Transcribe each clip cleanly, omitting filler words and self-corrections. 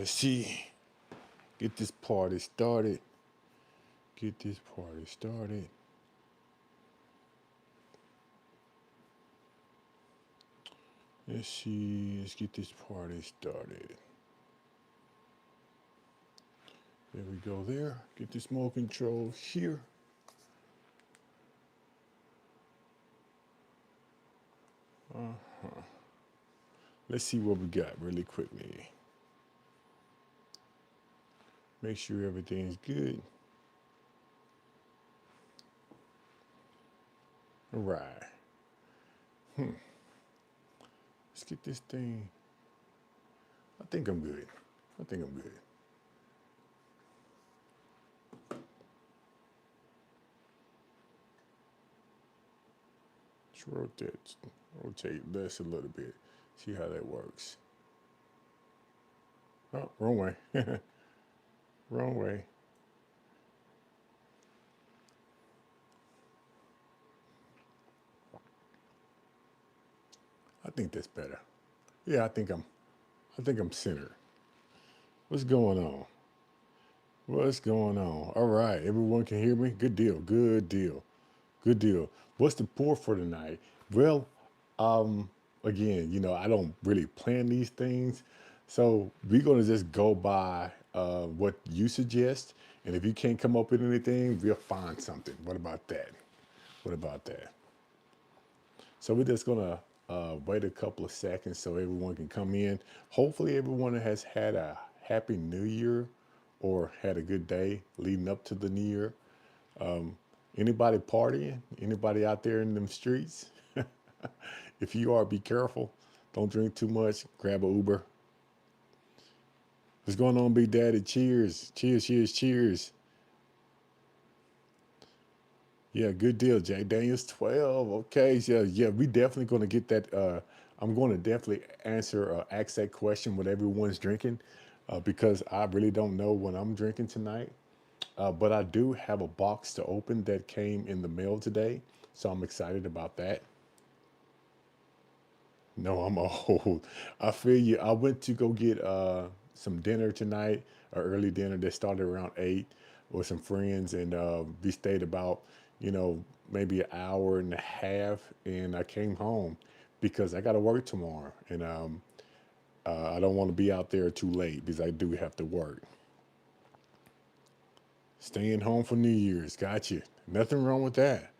Let's see. Get this party started. Get this party started. Let's see. Let's get this party started. There we go there. Get the smoke control here. Let's see what we got really quickly. Make sure everything's good. All right. Let's get this thing. I think I'm good. I think I'm good. Let's rotate this a little bit. See how that works. Oh, wrong way. Wrong way. I think that's better. Yeah, I think I'm centered. What's going on? What's going on? All right, everyone can hear me? Good deal. Good deal. Good deal. What's the pour for tonight? Well, again, I don't really plan these things. So we're gonna just go by what you suggest. And if you can't come up with anything, we'll find something. What about that? What about that? So we're just gonna wait a couple of seconds so everyone can come in. Hopefully, everyone has had a happy New Year or had a good day leading up to the New Year. Anybody partying? Anybody out there in them streets? If you are, be careful. Don't drink too much. Grab a Uber. What's going on, Big Daddy? Cheers. Cheers, cheers, cheers. Yeah, good deal, Jack Daniels 12. Okay, so yeah, we definitely going to get that. I'm going to definitely ask that question what everyone's drinking, because I really don't know what I'm drinking tonight. But I do have a box to open that came in the mail today, so I'm excited about that. No, I'm old. I feel you. I went to go get some dinner tonight, an early dinner that started around 8 with some friends, and we stayed about, maybe an hour and a half, and I came home because I got to work tomorrow, and I don't want to be out there too late because I do have to work. Staying home for New Year's, gotcha. Nothing wrong with that.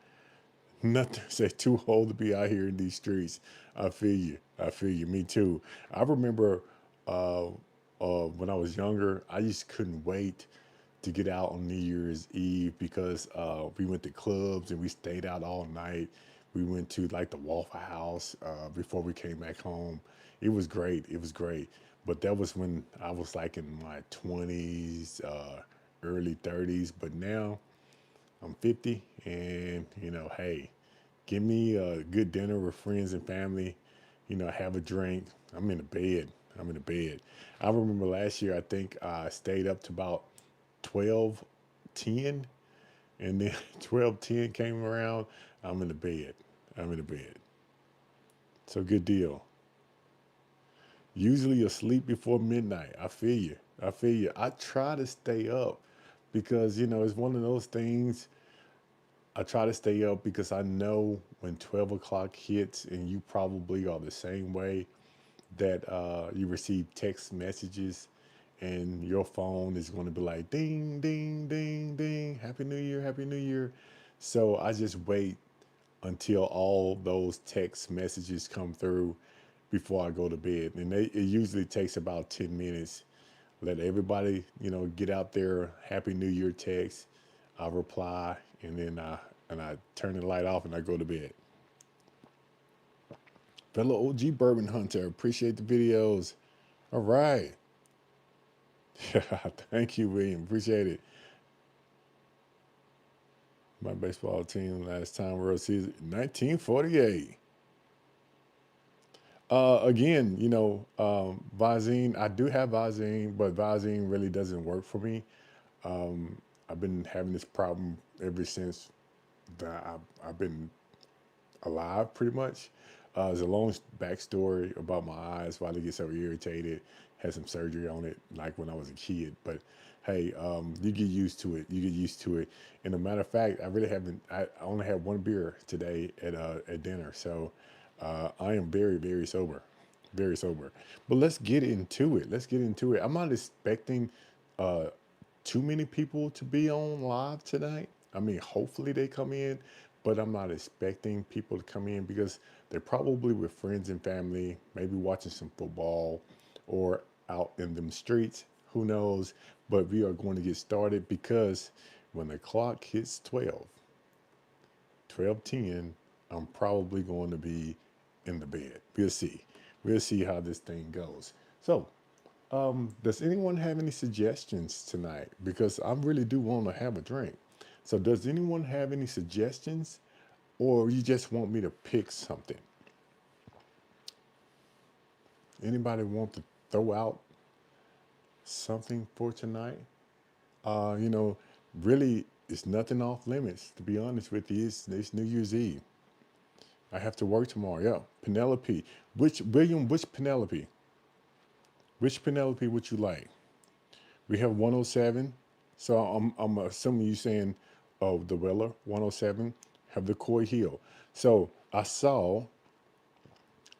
Nothing say too old to be out here in these streets. I feel you. I feel you. Me too. I remember uh, when I was younger, I just couldn't wait to get out on New Year's Eve because we went to clubs and we stayed out all night. We went to like the Waffle House before we came back home. It was great. It was great. But that was when I was like in my 20s, early 30s. But now I'm 50, and hey, give me a good dinner with friends and family. Have a drink. I'm in the bed. I'm in the bed. I remember last year, I think I stayed up to about 12:10, and then 12:10 came around. I'm in the bed. I'm in the bed. So good deal. Usually asleep before midnight. I feel you. I feel you. I try to stay up because it's one of those things. I try to stay up because I know when 12 o'clock hits, and you probably are the same way, that you receive text messages and your phone is going to be like ding, ding, ding, ding, Happy New Year, Happy New Year. So I just wait until all those text messages come through before I go to bed. And it usually takes about 10 minutes. Let everybody, get out their Happy New Year text. I reply, and then I turn the light off and I go to bed. Fellow OG Bourbon Hunter, appreciate the videos. All right. Thank you, William. Appreciate it. My baseball team last time World Series 1948. Again, Visine. I do have Visine, but Visine really doesn't work for me. I've been having this problem ever since I've been alive, pretty much. There's a long backstory about my eyes, why they get so irritated, had some surgery on it, like when I was a kid. But hey, you get used to it. You get used to it. And a matter of fact, I really haven't. I only had one beer today at dinner, so I am very very sober, very sober. But let's get into it. Let's get into it. I'm not expecting uh, too many people to be on live tonight. I mean, hopefully they come in, but I'm not expecting people to come in because they're probably with friends and family, maybe watching some football or out in them streets. Who knows? But we are going to get started because when the clock hits 12:10, I'm probably going to be in the bed. We'll see. We'll see how this thing goes. So, does anyone have any suggestions tonight? Because I really do want to have a drink. So, does anyone have any suggestions, or you just want me to pick something? Anybody want to throw out something for tonight? You know, really, it's nothing off limits. To be honest with you, it's New Year's Eve. I have to work tomorrow. Yeah, Penelope. Which William? Which Penelope? Which Penelope would you like? We have 107. So I'm assuming you saying, oh, the Weller 107 have the Coy Hill. So I saw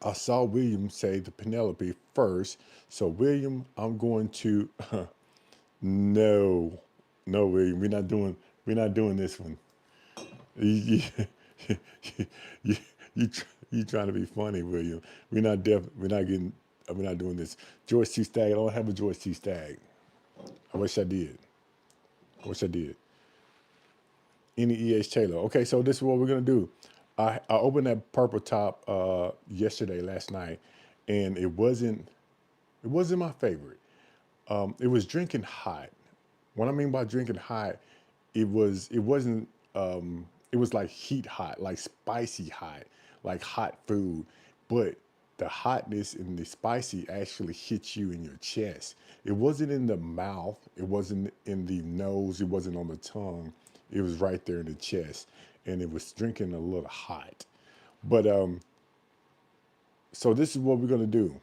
William say the Penelope first. So William, I'm going to no, no, William, we're not doing this one. You, you, you, you trying to be funny, William. We're not getting, we're not doing this. George T. Stagg, I don't have a George T. Stagg. I wish I did. I wish I did. Any E.H. Taylor. Okay, so this is what we're gonna do. I opened that purple top yesterday, last night, and it wasn't my favorite. It was drinking hot. What I mean by drinking hot, it wasn't it was like heat hot, like spicy hot, like hot food. But the hotness and the spicy actually hits you in your chest. It wasn't in the mouth, it wasn't in the nose, it wasn't on the tongue. It was right there in the chest. And it was drinking a little hot. But so this is what we're gonna do.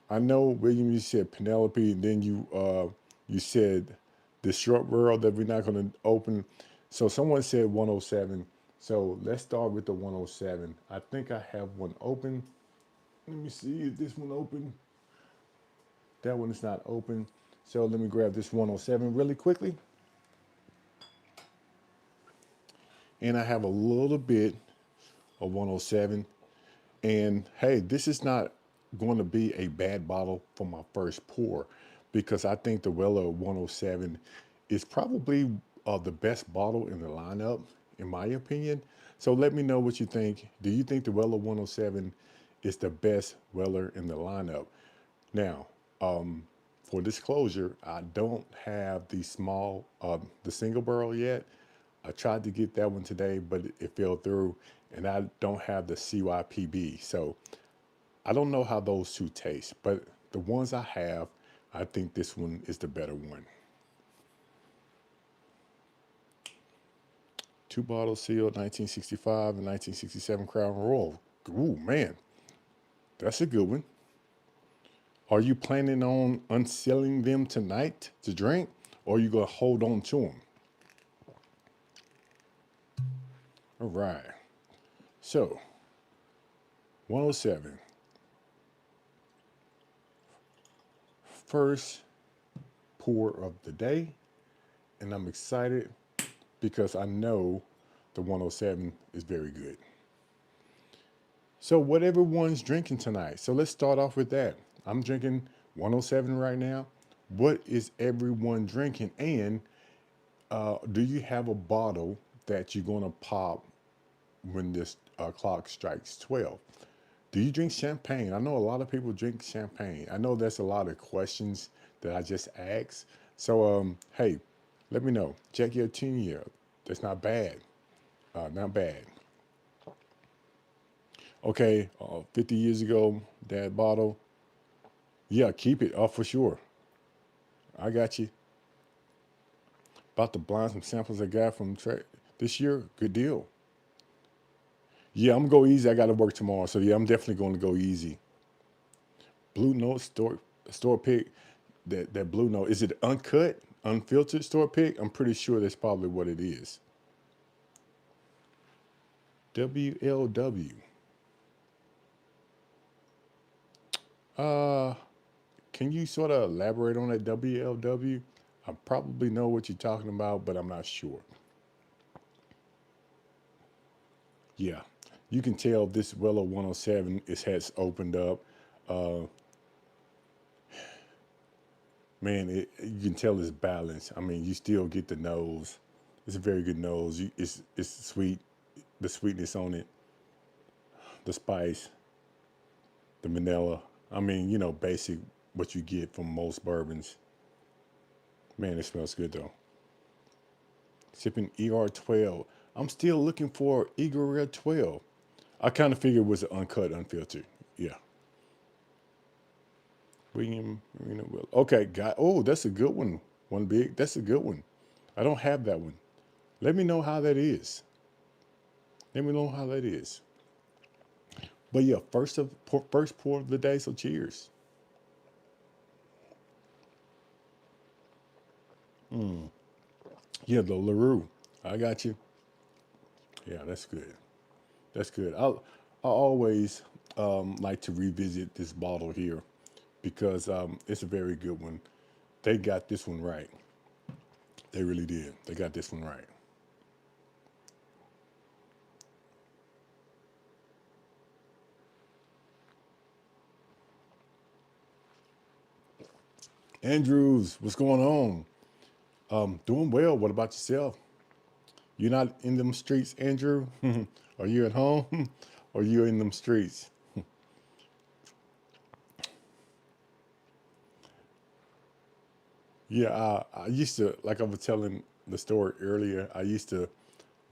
I know, William, you said Penelope, and then you said the short world that we're not going to open. So someone said 107. So let's start with the 107. I think I have one open. Let me see if this one open. That one is not open. So let me grab this 107 really quickly. And I have a little bit of 107. And hey, this is not going to be a bad bottle for my first pour because I think the Weller 107 is probably the best bottle in the lineup, in my opinion. So let me know what you think. Do you think the Weller 107 is the best Weller in the lineup? Now, for disclosure, I don't have the single barrel yet. I tried to get that one today, but it fell through, and I don't have the CYPB. So I don't know how those two taste, but the ones I have, I think this one is the better one. Two bottles sealed, 1965 and 1967 Crown Royal. Ooh, man, that's a good one. Are you planning on unsealing them tonight to drink, or are you going to hold on to them? All right. So, 107. First pour of the day, and I'm excited because I know the 107 is very good. So, what everyone's drinking tonight. So, let's start off with that. I'm drinking 107 right now. What is everyone drinking? And do you have a bottle that you're going to pop when this clock strikes 12? Do you drink champagne? I know a lot of people drink champagne. I know there's a lot of questions that I just asked. So, hey, let me know. Check your 10-year. That's not bad. Not bad. Okay, 50 years ago, that bottle. Yeah, keep it. Oh, for sure. I got you. About to blind some samples I got from this year. Good deal. Yeah, I'm gonna go easy. I got to work tomorrow, so yeah, I'm definitely going to go easy. Blue Note Store. store pick, that blue note, is it uncut, unfiltered store pick? I'm pretty sure that's probably what it is. WLW. Uh, can you sort of elaborate on that WLW? I probably know what you're talking about, but I'm not sure. Yeah, you can tell this Wello 107 is has opened up. Uh, Man, you can tell it's balanced. I mean, you still get the nose. It's a very good nose. It's sweet, the sweetness on it, the spice, the vanilla. I mean, basic what you get from most bourbons. Man, it smells good though. Sipping ER12. I'm still looking for ER12. I kind of figured it was uncut, unfiltered. Yeah. Okay, got. Oh, that's a good one. One big. That's a good one. I don't have that one. Let me know how that is. Let me know how that is. But yeah, first pour of the day. So cheers. Yeah, the Larue. I got you. Yeah, that's good. That's good. I always like to revisit this bottle here because it's a very good one. They got this one right. They really did. They got this one right. Andrews, what's going on? Doing well. What about yourself? You're not in them streets, Andrew? Are you at home? Or you in them streets? Yeah, I used to, like I was telling the story earlier, I used to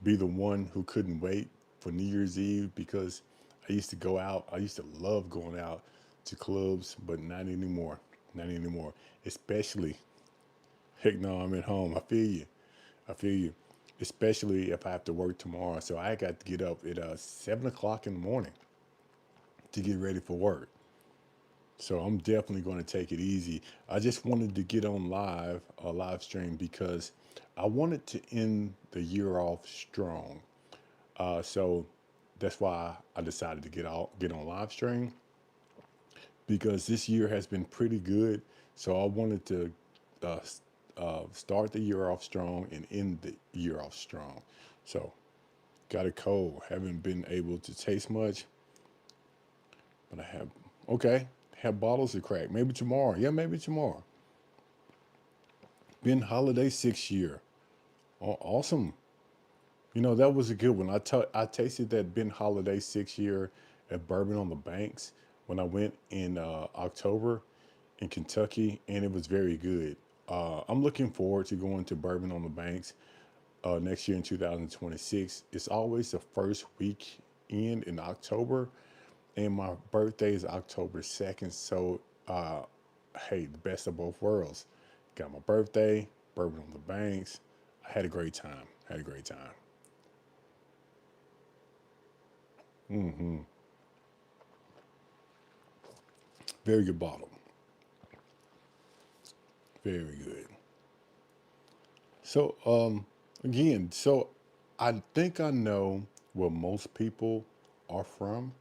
be the one who couldn't wait for New Year's Eve because I used to go out. I used to love going out to clubs, but not anymore. Not anymore. Especially, heck no, I'm at home. I feel you. I feel you. Especially if I have to work tomorrow. So I got to get up at 7 o'clock in the morning to get ready for work. So I'm definitely going to take it easy. I just wanted to get on a live stream because I wanted to end the year off strong. So that's why I decided to get on live stream because this year has been pretty good. So I wanted to uh, start the year off strong and end the year off strong. So got a cold. Haven't been able to taste much, but I have. Okay, have bottles to crack. Maybe tomorrow. Yeah, maybe tomorrow. Ben Holiday 6 year. Awesome. That was a good one. I tasted that Ben Holiday 6 year at Bourbon on the Banks when I went in October in Kentucky, and it was very good. I'm looking forward to going to Bourbon on the Banks next year in 2026. It's always the first weekend in October, and my birthday is October 2nd. So, hey, the best of both worlds. Got my birthday, Bourbon on the Banks. I had a great time. Had a great time. Hmm. Very good bottle. Very good. So, again, so I think I know where most people are from,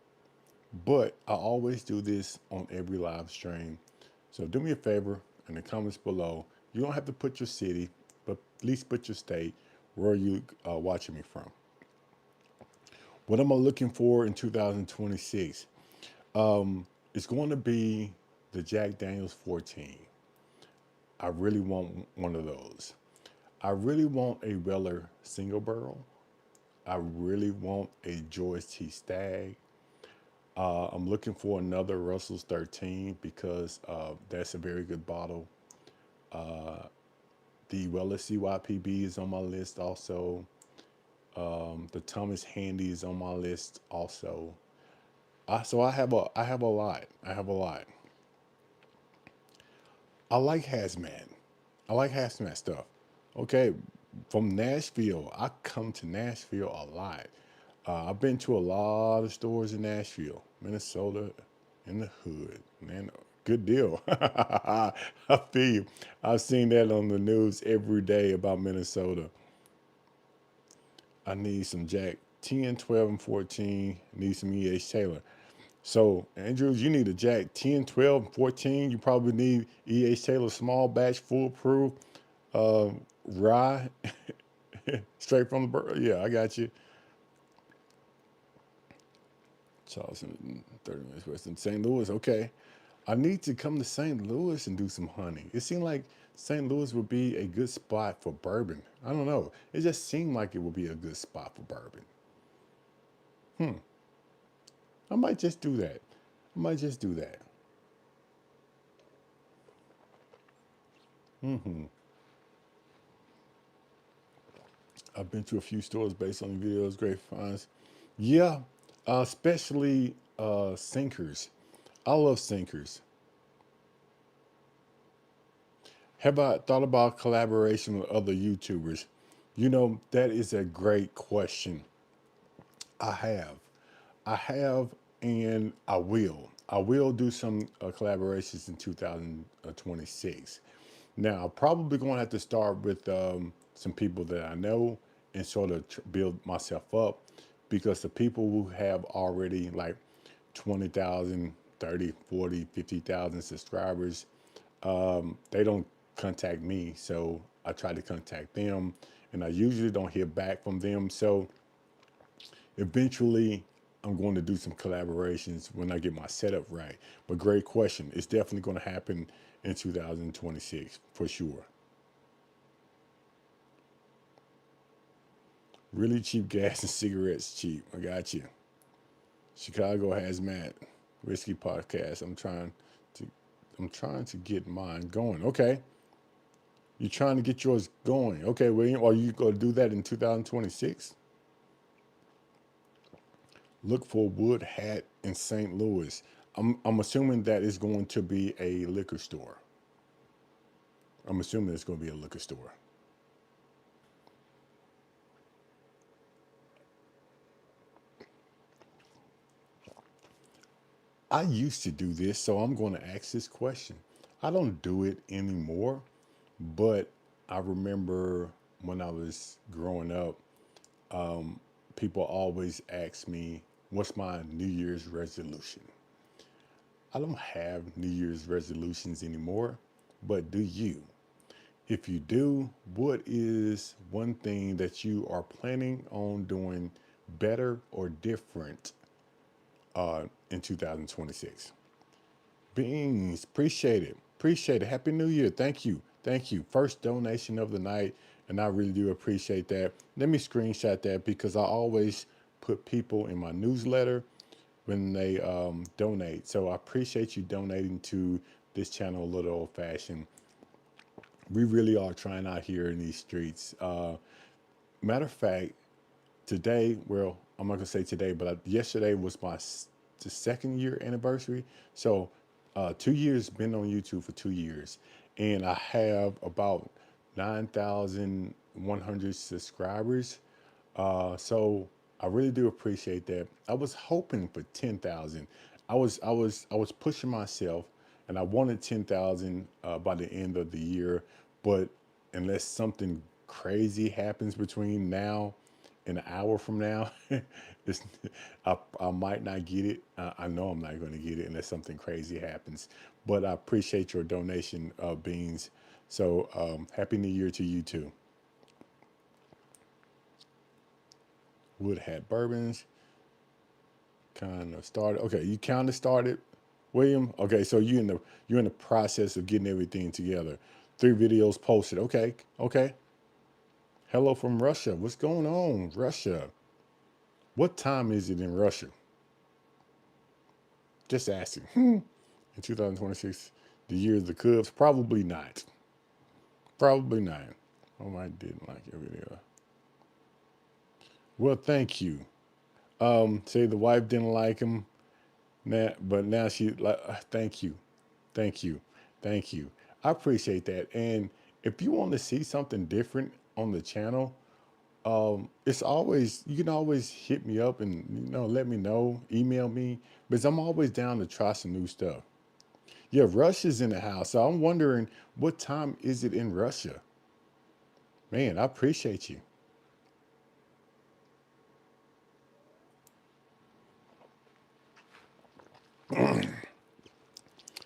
but I always do this on every live stream. So do me a favor in the comments below. You don't have to put your city, but at least put your state where you watching me from. What am I looking for in 2026? It's going to be the Jack Daniels 14. I really want one of those. I really want a Weller single barrel. I really want a Joyce T Stag. I'm looking for another Russell's 13 because that's a very good bottle. The Weller CYPB is on my list also. The Thomas Handy is on my list also. So I have a lot. I have a lot. I like hazmat. I like hazmat stuff. Okay, from Nashville, I come to Nashville a lot. I've been to a lot of stores in Nashville, Minnesota, in the hood, man. Good deal. I feel you. I've seen that on the news every day about Minnesota. I need some Jack 10, 12, and 14. Need some E.H. Taylor. So, Andrews, you need a Jack 10, 12, and 14. You probably need E.H. Taylor small batch, foolproof, uh, rye, straight from the bird. Yeah, I got you. Charleston, 30 minutes west in St. Louis. Okay. I need to come to St. Louis and do some hunting. It seemed like St. Louis would be a good spot for bourbon. I don't know. It just seemed like it would be a good spot for bourbon. Hmm. I might just do that. I might just do that. Hmm. I've been to a few stores based on the videos, great finds. Yeah, especially sinkers. I love sinkers. Have I thought about collaboration with other YouTubers? You know, that is a great question. I have. I have, and I will. I will do some collaborations in 2026. Now, I'm probably going to have to start with some people that I know and sort of build myself up because the people who have already like 20,000, 30, 40, 50,000 subscribers, they don't contact me. So I try to contact them and I usually don't hear back from them. So eventually, I'm going to do some collaborations when I get my setup right. But great question. It's definitely going to happen in 2026 for sure. Really cheap gas and cigarettes cheap. I got you. Chicago Hazmat Whiskey Podcast. To I'm trying to get mine going. Okay. You're trying to get yours going. Okay, William, are you going to do that in 2026? Look for Wood Hat in St. Louis. I'm assuming that is going to be a liquor store. I'm assuming it's going to be a liquor store. I used to do this, so I'm going to ask this question. I don't do it anymore, but I remember when I was growing up, people always ask me, what's my New Year's resolution? I don't have New Year's resolutions anymore, but do you? If you do, what is one thing that you are planning on doing better or different in 2026? Beans, appreciate it. Appreciate it. Happy New Year. Thank you. Thank you. First donation of the night, and I really do appreciate that. Let me screenshot that because I always put people in my newsletter when they donate. So I appreciate you donating to this channel, Little Old Fashioned. We really are trying out here in these streets. Matter of fact, today, well, I'm not gonna say today, but yesterday was my the second year anniversary. So, 2 years been on YouTube for 2 years, and I have about 9,100 subscribers. So I really do appreciate that. I was hoping for 10,000. I was pushing myself, and I wanted 10,000 by the end of the year. But unless something crazy happens between now and an hour from now, it's, I might not get it. I know I'm not going to get it unless something crazy happens. But I appreciate your donation, Beans. So happy New Year to you too. Wood Hat Bourbons. Kind of started. Okay, you kind of started, William. Okay, so you're in the process of getting everything together. 3 videos posted. Okay, okay. Hello from Russia. What's going on, Russia? What time is it in Russia? Just asking. In 2026, the year of the Cubs? Probably not. Probably not. Oh, I didn't like your video. Well, thank you. Say the wife didn't like him. Now, but now she like, thank you, thank you, thank you. I appreciate that. And if you want to see something different on the channel, it's always you can always hit me up and let me know, email me because I'm always down to try some new stuff. Yeah, Russia's in the house. So I'm wondering what time is it in Russia? Man, I appreciate you.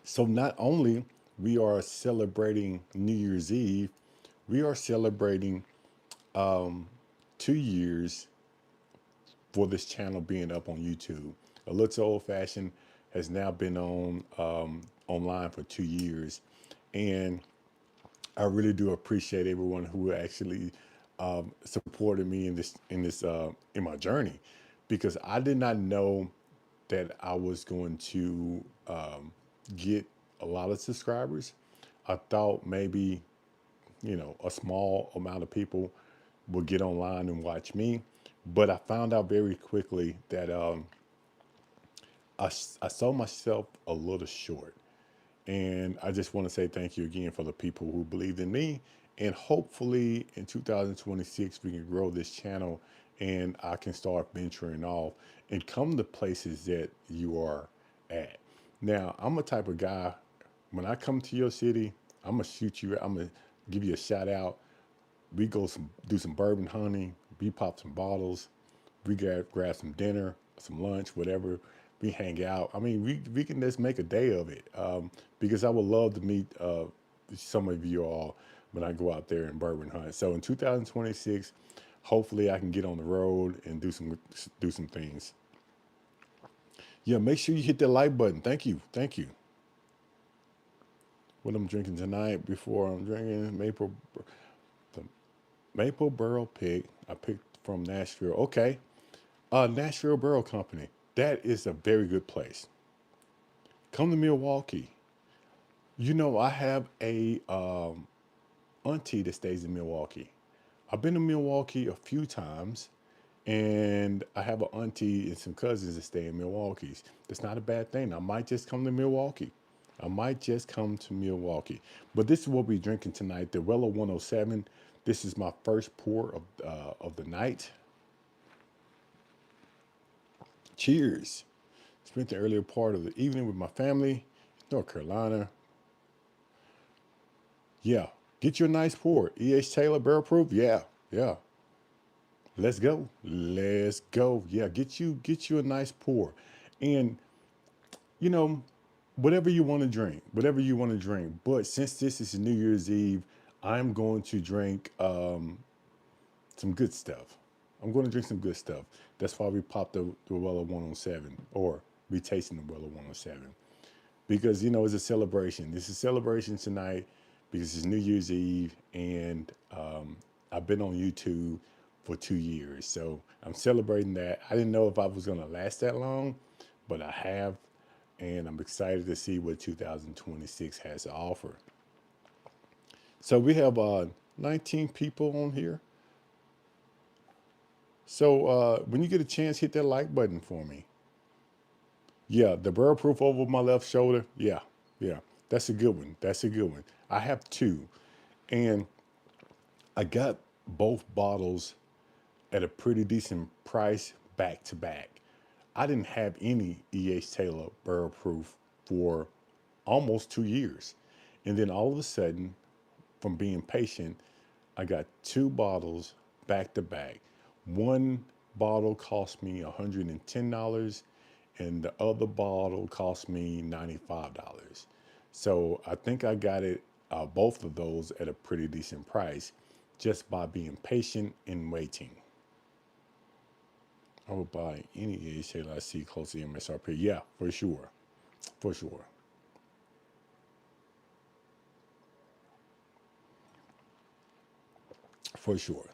So not only we are celebrating New Year's Eve, we are celebrating 2 years for this channel being up on YouTube. A Little Old Fashioned has now been on online for 2 years, and I really do appreciate everyone who actually supported me in my journey, because I did not know that I was going to get a lot of subscribers. I thought maybe a small amount of people will get online and watch me, but I found out very quickly that I saw myself a little short. And I just want to say thank you again for the people who believed in me. And hopefully in 2026, we can grow this channel and I can start venturing off and come to places that you are at. Now, I'm a type of guy, when I come to your city, I'm going to shoot you, I'm going to give you a shout out. We go do some bourbon hunting, we pop some bottles, we grab some dinner, some lunch, whatever. We hang out. I mean, we can just make a day of it, because I would love to meet some of you all when I go out there and bourbon hunt. So in 2026, hopefully I can get on the road and do some things. Yeah, make sure you hit that like button. Thank you, thank you. What I'm drinking tonight before I'm drinking the maple barrel pig I picked from Nashville. Okay, Nashville Barrel Company. That is a very good place. Come to Milwaukee. I have a auntie that stays in Milwaukee. I've been to Milwaukee a few times, and I have an auntie and some cousins that stay in Milwaukee. That's not a bad thing. I might just come to Milwaukee. I might just come to Milwaukee. But this is what we're drinking tonight, the Weller 107. This is my first pour of the night. Cheers. Spent the earlier part of the evening with my family, North Carolina. Yeah, get you a nice pour. E.H. Taylor Barrel Proof. Yeah, yeah. Let's go. Let's go. Yeah, get you a nice pour. And you know, whatever you want to drink, whatever you want to drink. But since this is New Year's Eve, I'm going to drink some good stuff. I'm going to drink some good stuff. That's why we popped the Weller 107, or we tasting the Weller 107. Because it's a celebration. This is a celebration tonight because it's New Year's Eve, and I've been on YouTube for 2 years, so I'm celebrating that. I didn't know if I was going to last that long, but I have, and I'm excited to see what 2026 has to offer. So we have 19 people on here. So when you get a chance, hit that like button for me. Yeah, the barrel proof over my left shoulder. Yeah, yeah, that's a good one. That's a good one. I have two, and I got both bottles at a pretty decent price back to back. I didn't have any E.H. Taylor barrel proof for almost 2 years. And then all of a sudden, from being patient, I got two bottles back to back. One bottle cost me $110, and the other bottle cost me $95. So I think I got it, both of those at a pretty decent price, just by being patient and waiting. I would buy any age sale I see close to MSRP. Yeah, for sure. For sure. For sure.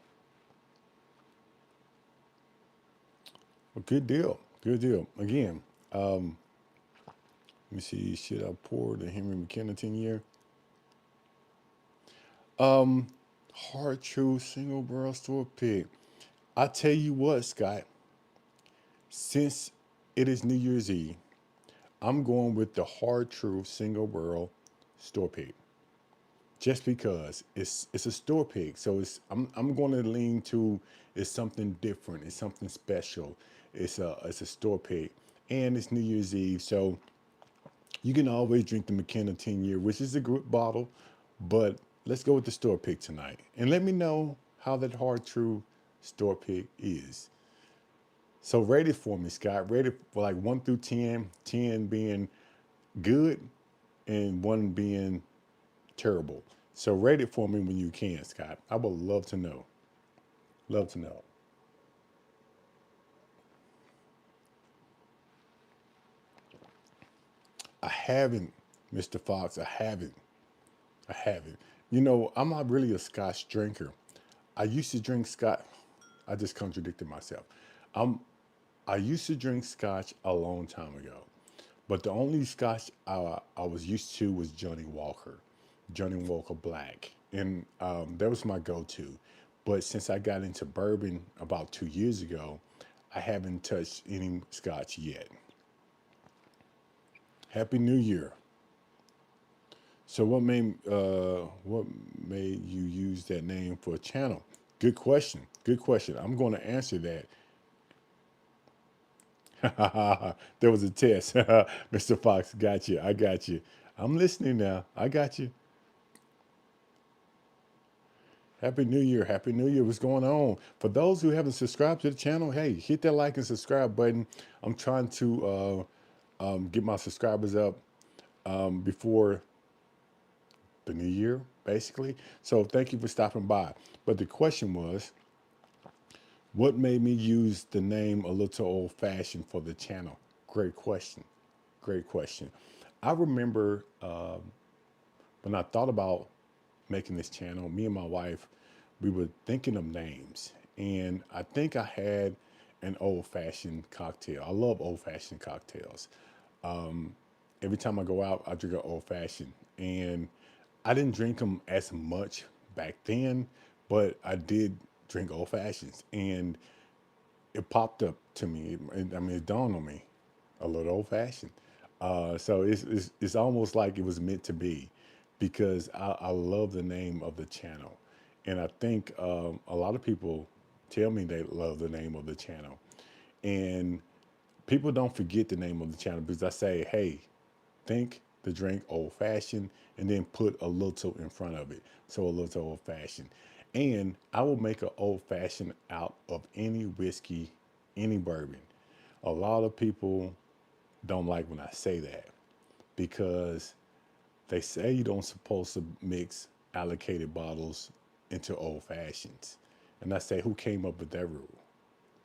A good deal. Good deal. Again, let me see. Should I pour the Henry McKenna 10 year? Hard True Single Barrel Store Pick. I tell you what, Scott, since it is New Year's Eve, I'm going with the Hard True Single Barrel Store Pick. Just because it's a store pick, so I'm going to lean to it's something different, it's something special, it's a store pick, and it's New Year's Eve, so You can always drink the McKenna 10 year, which is a good bottle, but let's go with the store pick tonight. And let me know how that hard true store pick is. So rate it for me, Scott. Rate it for like 1 through 10, 10 being good and 1 being terrible. So rate it for me when you can, Scott. I would love to know. Love to know. I haven't, Mr. Fox. I haven't. I haven't. You know, I'm not really a Scotch drinker. I used to drink Scotch. I just contradicted myself. I'm. I used to drink Scotch a long time ago, but the only Scotch I was used to was Johnny Walker, Johnny Walker Black, and that was my go-to. But since I got into bourbon about 2 years ago, I haven't touched any Scotch yet. Happy New Year. So what made you use that name for a channel? Good question. Good question. I'm going to answer that. There was a test. Mr. Fox, got you. I got you. I'm listening now. I got you. Happy New Year. Happy New Year. What's going on? For those who haven't subscribed to the channel, hey, hit that like and subscribe button. I'm trying to get my subscribers up before the new year, basically. So thank you for stopping by. But the question was, what made me use the name A Little Old Fashioned for the channel? Great question. Great question. I remember when I thought about making this channel, me and my wife, we were thinking of names. And I think I had an old fashioned cocktail. I love old fashioned cocktails. Every time I go out, I drink an old fashioned. And I didn't drink them as much back then, but I did drink old fashions. And it popped up to me. I mean, it dawned on me, a little old fashioned. So it's almost like it was meant to be because I love the name of the channel. And I think a lot of people tell me they love the name of the channel. And people don't forget the name of the channel because I say, hey, think the drink old fashioned and then put a little in front of it. So a little old fashioned. And I will make an old fashioned out of any whiskey, any bourbon. A lot of people don't like when I say that because they say you don't supposed to mix allocated bottles into old fashions. And I say, who came up with that rule?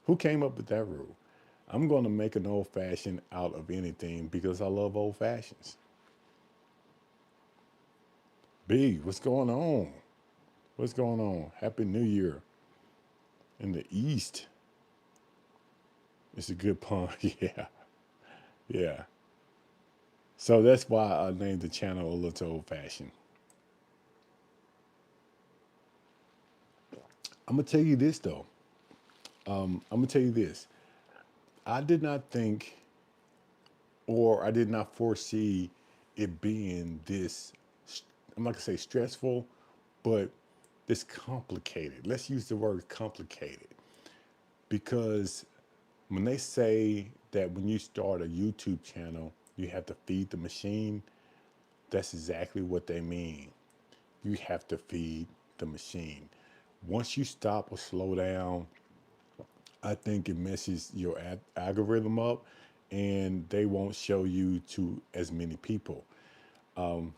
Who came up with that rule? I'm going to make an old fashioned out of anything because I love old fashions. B, what's going on? What's going on? Happy New Year in the East. It's a good pun. Yeah, yeah. So that's why I named the channel A Little Old Fashioned. I'm gonna tell you this though. I'm gonna tell you this. I did not think, or I did not foresee it being this. I'm not gonna say stressful, but this complicated. Let's use the word complicated because when they say that when you start a YouTube channel, you have to feed the machine, that's exactly what they mean. You have to feed the machine. Once you stop or slow down, I think it messes your algorithm up and they won't show you to as many people.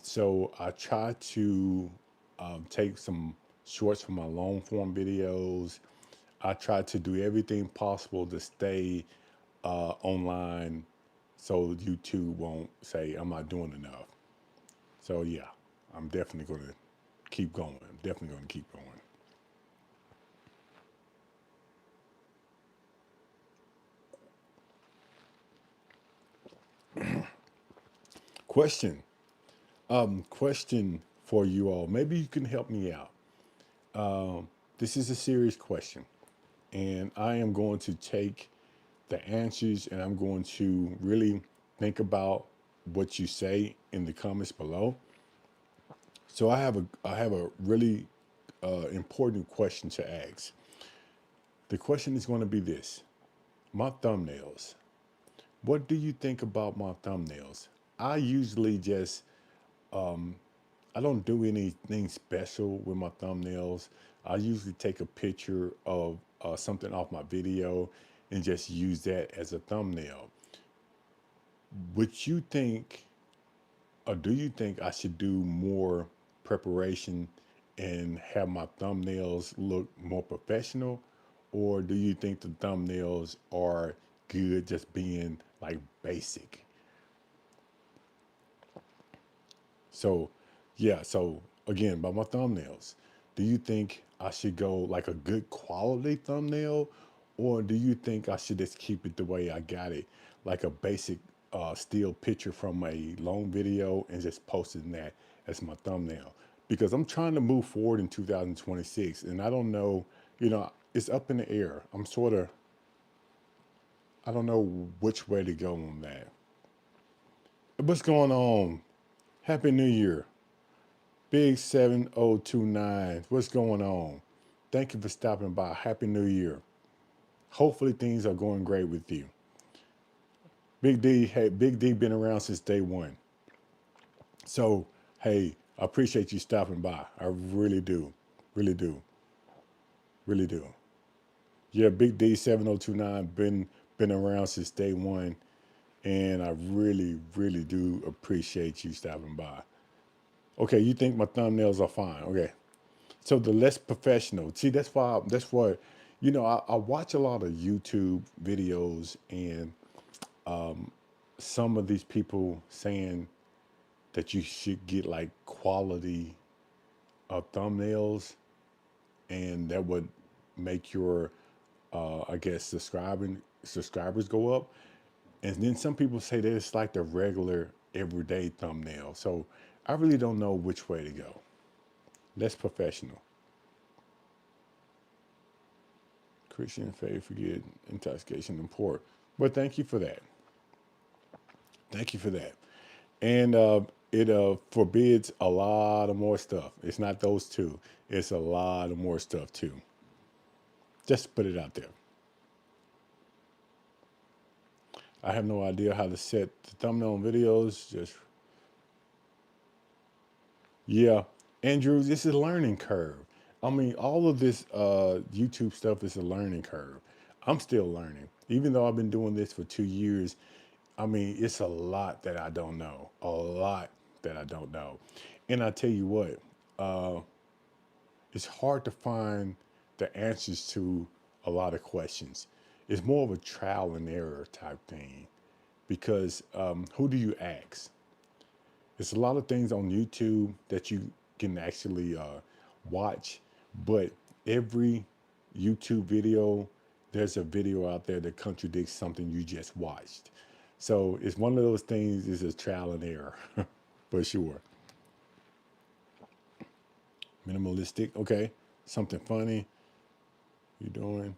So I try to take some shorts from my long form videos. I try to do everything possible to stay online so YouTube won't say I'm not doing enough. So yeah, I'm definitely going to keep going. I'm definitely going to keep going. Question. Question for you all. Maybe you can help me out. This is a serious question, and I am going to take the answers and I'm going to really think about what you say in the comments below. So I have a really important question to ask. The question is going to be this: my thumbnails. What do you think about my thumbnails? I usually just I don't do anything special with my thumbnails. I usually take a picture of something off my video and just use that as a thumbnail. Would you think, or do you think I should do more preparation and have my thumbnails look more professional? Or do you think the thumbnails are good just being like basic? So, yeah, so again, about my thumbnails, do you think I should go like a good quality thumbnail, or do you think I should just keep it the way I got it, like a basic still picture from a long video and just posting that as my thumbnail? Because I'm trying to move forward in 2026, and I don't know, it's up in the air. I don't know which way to go on that. What's going on? Happy New Year. Big 7029. What's going on? Thank you for stopping by. Happy New Year. Hopefully things are going great with you. Big D, hey, Big D been around since day one. So, hey, I appreciate you stopping by. I really do. Really do. Really do. Yeah, Big D 7029 been around since day one. And I really, really do appreciate you stopping by. Okay, you think my thumbnails are fine. Okay. So the less professional. See, that's what, I watch a lot of YouTube videos and some of these people saying that you should get like quality thumbnails and that would make your I guess subscribers go up. And then some people say that it's like the regular everyday thumbnail. So I really don't know which way to go. Less professional. Christian faith, forget intoxication and pork. But thank you for that. Thank you for that. And it forbids a lot of more stuff. It's not those two. It's a lot of more stuff too. Just to put it out there. I have no idea how to set the thumbnail on videos. Just yeah, Andrew, this is a learning curve. I mean, all of this YouTube stuff is a learning curve. I'm still learning, even though I've been doing this for 2 years. I mean, it's a lot that I don't know, a lot that I don't know. And I tell you what, it's hard to find the answers to a lot of questions. It's more of a trial and error type thing because who do you ask? There's a lot of things on YouTube that you can actually watch, but every YouTube video, there's a video out there that contradicts something you just watched. So it's one of those things is a trial and error for sure. Minimalistic, okay. Something funny you doing.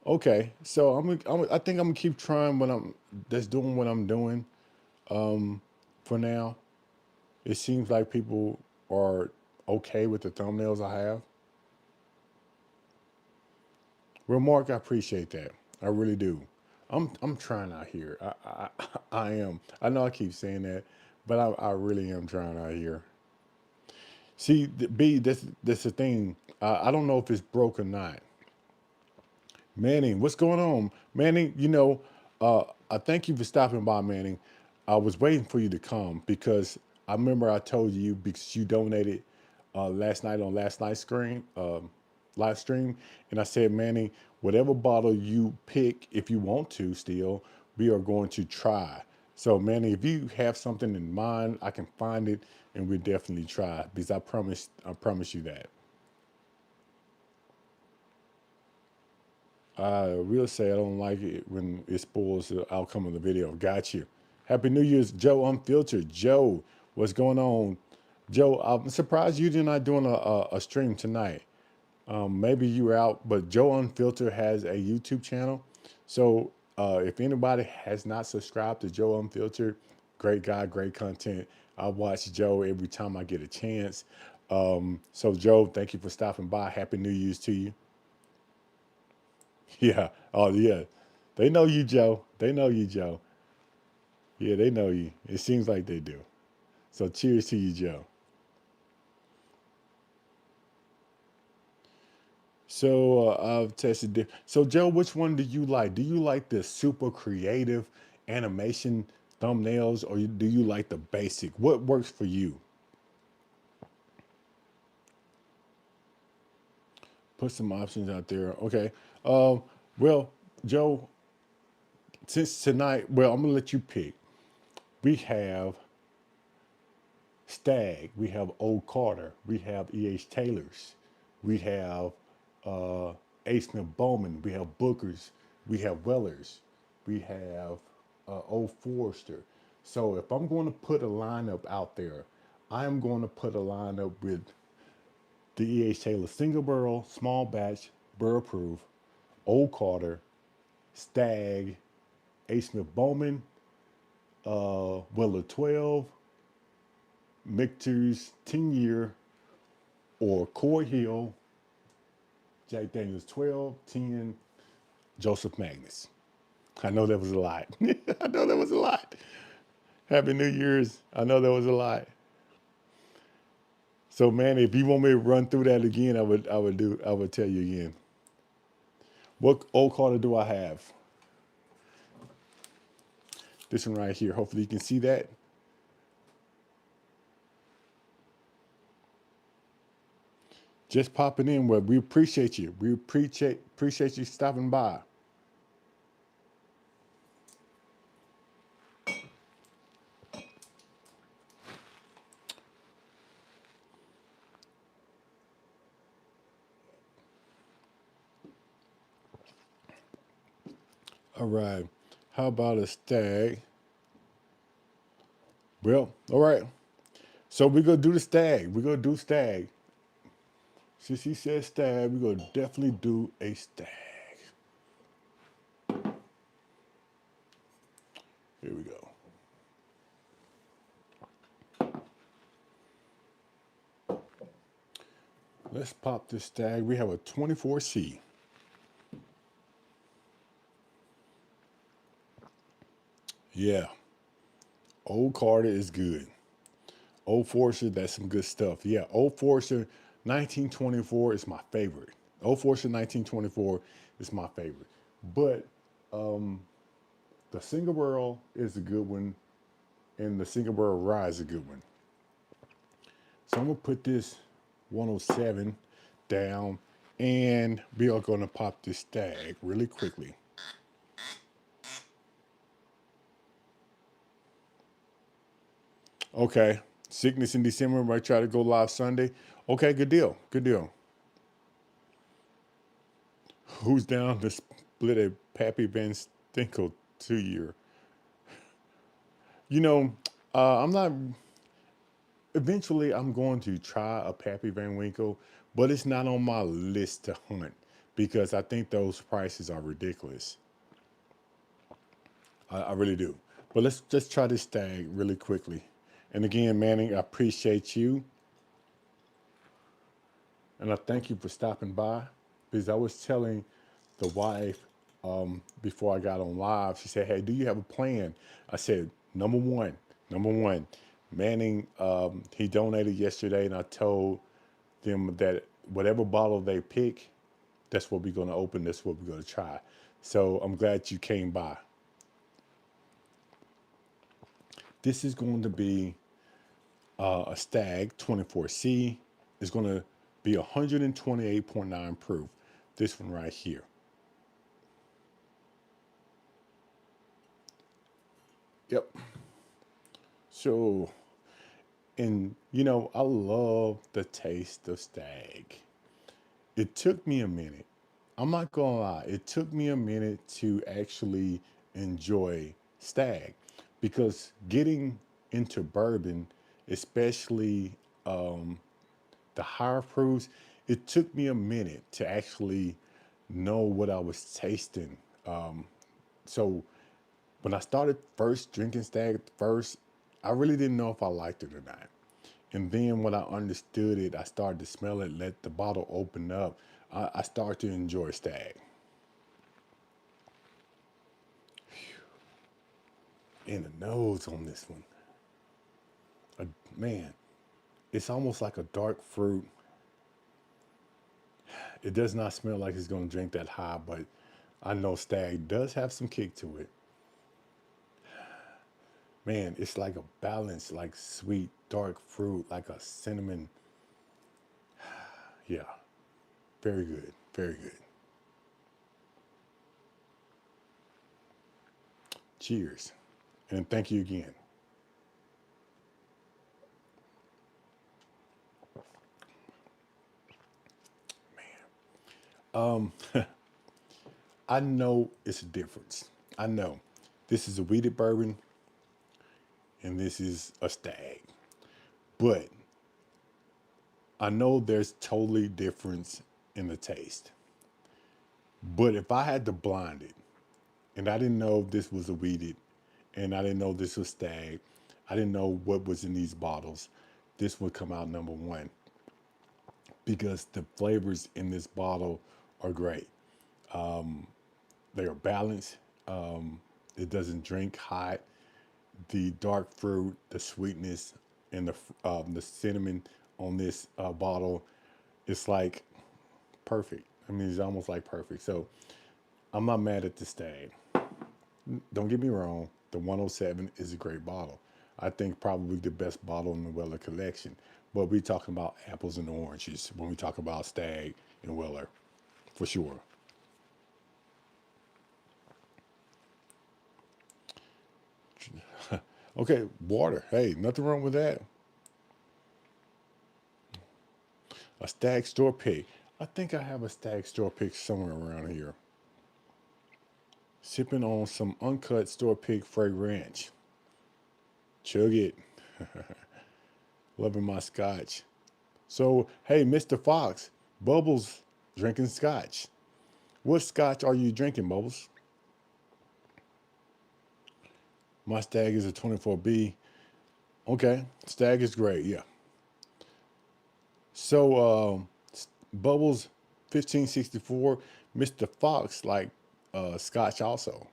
Okay, so I think I'm gonna keep trying what I'm that's doing what I'm doing for now. It seems like people are okay with the thumbnails I have. Well, Mark, I appreciate that. I really do. I'm trying out here. I am. I know I keep saying that, but I really am trying out here. See, B, that's the thing. I don't know if it's broke or not. Manning, what's going on? Manning, I thank you for stopping by, Manning. I was waiting for you to come because I remember I told you because you donated last night on last night's live stream, and I said, Manning, whatever bottle you pick, if you want to still, we are going to try. So, Manning, if you have something in mind, I can find it, and we definitely try because I promise you that. I will say I don't like it when it spoils the outcome of the video. Got you. Happy New Year's, Joe Unfiltered. Joe, what's going on? Joe, I'm surprised you're not doing a stream tonight. Maybe you were out, but Joe Unfiltered has a YouTube channel. So if anybody has not subscribed to Joe Unfiltered, great guy, great content. I watch Joe every time I get a chance. So Joe, thank you for stopping by. Happy New Year's to you. Yeah. Oh, yeah. They know you, Joe. They know you, Joe. Yeah, they know you. It seems like they do. So cheers to you, Joe. So I've tested. So Joe, which one do you like? Do you like the super creative animation thumbnails, or do you like the basic? What works for you? Put some options out there. Okay. Well, Joe, since tonight, well, I'm gonna let you pick. We have Stag, we have Old Carter, we have E.H. Taylor's, we have uh, A. Smith Bowman, we have Booker's, we have Weller's, we have Old Forester. So if I'm going to put a lineup out there, I am going to put a lineup with the E.H. Taylor single barrel, small batch, burr proof, Old Carter, Stag, A. Smith Bowman, Weller 12, Michter's 10-year, or Coy Hill, Jack Daniels 12, 10, Joseph Magnus. I know that was a lot. I know that was a lot. Happy New Year's. I know that was a lot. So man, if you want me to run through that again, I would tell you again. What Old Carter do I have? This one right here. Hopefully you can see that. Just popping in. Well, we appreciate you. We appreciate you stopping by. All right. How about a stag? Well, all right. So we're gonna do the stag. We're gonna do stag. Since he said stag, we're gonna definitely do a stag. Here we go. Let's pop this stag. We have a 24C. Yeah, Old Carter is good. Old Forester, that's some good stuff. Yeah, Old Forester 1924 is my favorite. Old Forester 1924 is my favorite. But the single barrel is a good one, and the single barrel rye is a good one. So I'm gonna put this 107 down, and we are gonna pop this stag really quickly. Okay, Sickness in December. Might try to go live Sunday. Okay, good deal. Good deal. Who's down to split a Pappy Van Stinkle 2 year? You know, I'm not. Eventually, I'm going to try a Pappy Van Winkle, but it's not on my list to hunt because I think those prices are ridiculous. I really do. But let's just try this stag really quickly. And again, Manning, I appreciate you. And I thank you for stopping by because I was telling the wife before I got on live, she said, "Hey, do you have a plan?" I said, number one, Manning, he donated yesterday, and I told them that whatever bottle they pick, that's what we're going to open, that's what we're going to try. So I'm glad you came by. This is going to be a Stag 24C. It's going to be 128.9 proof. This one right here. Yep. So, and I love the taste of Stag. It took me a minute. I'm not gonna lie. It took me a minute to actually enjoy Stag because getting into bourbon, especially the higher proofs, it took me a minute to actually know what I was tasting. So when I started first drinking Stag first, I really didn't know if I liked it or not. And then when I understood it, I started to smell it, let the bottle open up. I started to enjoy Stag. And the nose on this one, uh, man, it's almost like a dark fruit. It does not smell like it's going to drink that high, but I know Stag does have some kick to it. Man, it's like a balance, like sweet, dark fruit, like a cinnamon. Yeah, very good, very good. Cheers. And thank you again. I know it's a difference. I know. This is a wheated bourbon and this is a Stag. But I know there's totally difference in the taste. But if I had to blind it, and I didn't know if this was a wheated, and I didn't know this was Stag, I didn't know what was in these bottles, this would come out number one because the flavors in this bottle are great. They are balanced. It doesn't drink hot. The dark fruit, the sweetness, and the cinnamon on this bottle, it's like perfect. I mean, it's almost like perfect. So I'm not mad at the Stag. Don't get me wrong. The 107 is a great bottle. I think probably the best bottle in the Weller collection. But we talking about apples and oranges when we talk about Stag and Weller, for sure. Okay, water. Hey, nothing wrong with that. A Stag store pick. I think I have a Stag store pick somewhere around here. Sipping on some uncut store pick fragrance. Chug it. Loving my scotch. So, hey, Mr. Fox, Bubbles drinking scotch. What scotch are you drinking, Bubbles? My Stag is a 24B. Okay, Stag is great, yeah. So, Bubbles 1564, Mr. Fox like scotch also.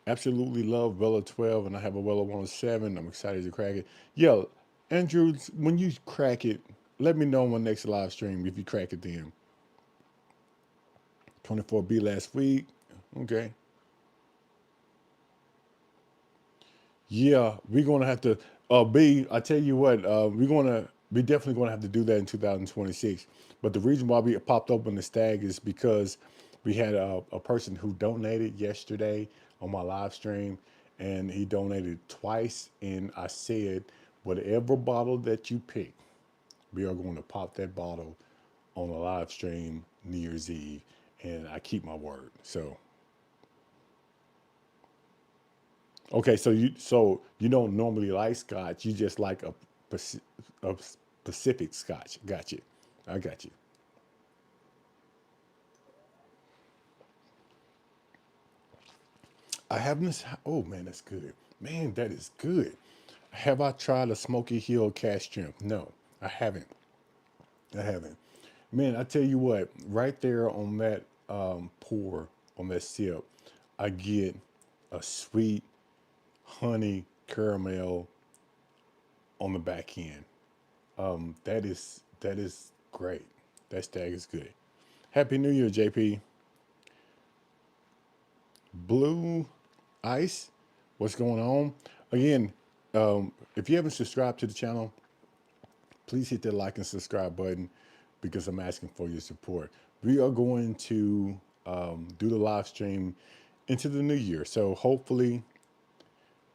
Absolutely love Vela 12, and I have a Vela 107. I'm excited to crack it. Yeah, Andrew, when you crack it, let me know on my next live stream if you crack it then. 24B last week. Okay. Yeah, we're gonna have to B, I tell you what, we definitely gonna have to do that in 2026. But the reason why we popped open the Stag is because we had a person who donated yesterday on my live stream, and he donated twice, and I said, whatever bottle that you pick, we are going to pop that bottle on a live stream New Year's Eve, and I keep my word. So okay, so you don't normally like Scotch. You just like a Pacific Scotch. Got you. I got you. I haven't. Oh man, that's good. Man, that is good. Have I tried a Smoky Hill cast shrimp? No, I haven't. I haven't. Man, I tell you what. Right there on that pour, on that sip, I get a sweet honey caramel on the back end. That is great. That Stag is good. Happy New Year, JP. Blue Ice, what's going on? Again, if you haven't subscribed to the channel, please hit that like and subscribe button because I'm asking for your support. We are going to do the live stream into the new year. So hopefully,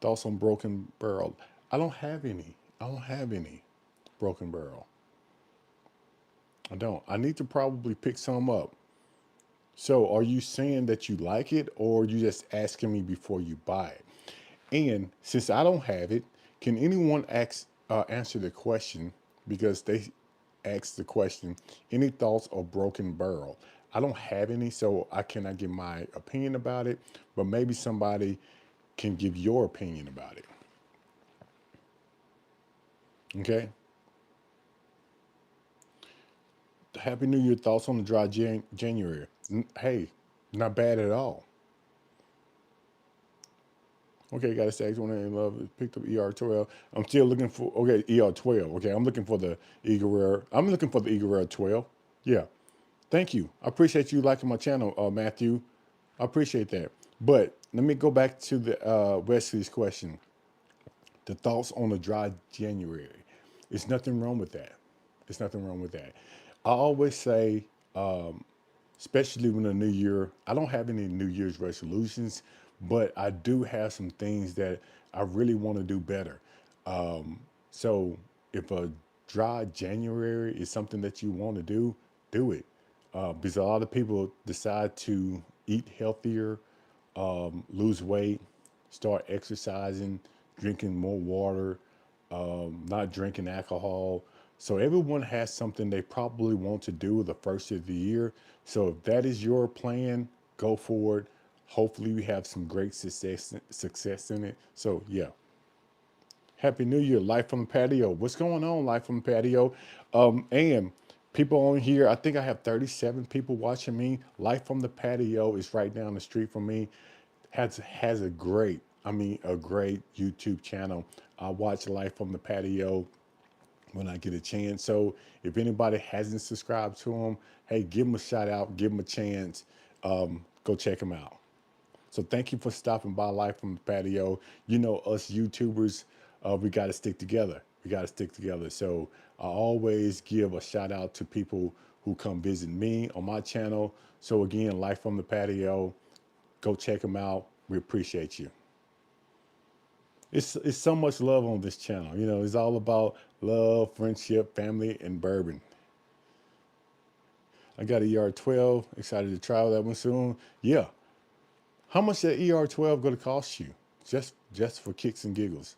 thoughts on Broken Barrel. I don't have any. I don't have any Broken Barrel. I don't. I need to probably pick some up. So, are you saying that you like it, or are you just asking me before you buy it? And since I don't have it, can anyone answer the question? Because they asked the question, any thoughts of Broken Barrel? I don't have any, so I cannot give my opinion about it, but maybe somebody can give your opinion about it. Okay? Happy New Year thoughts on the dry January. Hey, not bad at all. Okay, got a stack 20 in love. Picked up ER12. I'm still looking for, okay, ER12. Okay, I'm looking for the Eagle Rare. I'm looking for the Eagle Rare 12. Yeah. Thank you. I appreciate you liking my channel, Matthew. I appreciate that. But let me go back to the Wesley's question. The thoughts on a dry January. There's nothing wrong with that. There's nothing wrong with that. I always say, especially when the new year, I don't have any New Year's resolutions, but I do have some things that I really want to do better. So if a dry January is something that you want to do it. Because a lot of people decide to eat healthier, lose weight, start exercising, drinking more water, not drinking alcohol. So everyone has something they probably want to do the first of the year. So if that is your plan, go forward. Hopefully you have some great success in it. So yeah, Happy New Year, Life from the Patio. What's going on, Life from the Patio? And people on here, I think I have 37 people watching me. Life from the Patio is right down the street from me. Has a great, a great YouTube channel. I watch Life from the Patio when I get a chance. So if anybody hasn't subscribed to them, hey, give them a shout out, give them a chance. Go check them out. So thank you for stopping by Life from the Patio. You know, us YouTubers, we got to stick together. We got to stick together. So I always give a shout out to people who come visit me on my channel. So again, Life from the Patio, go check them out. We appreciate you. It's so much love on this channel. You know, it's all about love, friendship, family, and bourbon. I got a ER12. Excited to try that one soon. Yeah. How much that ER12 going to cost you? Just for kicks and giggles.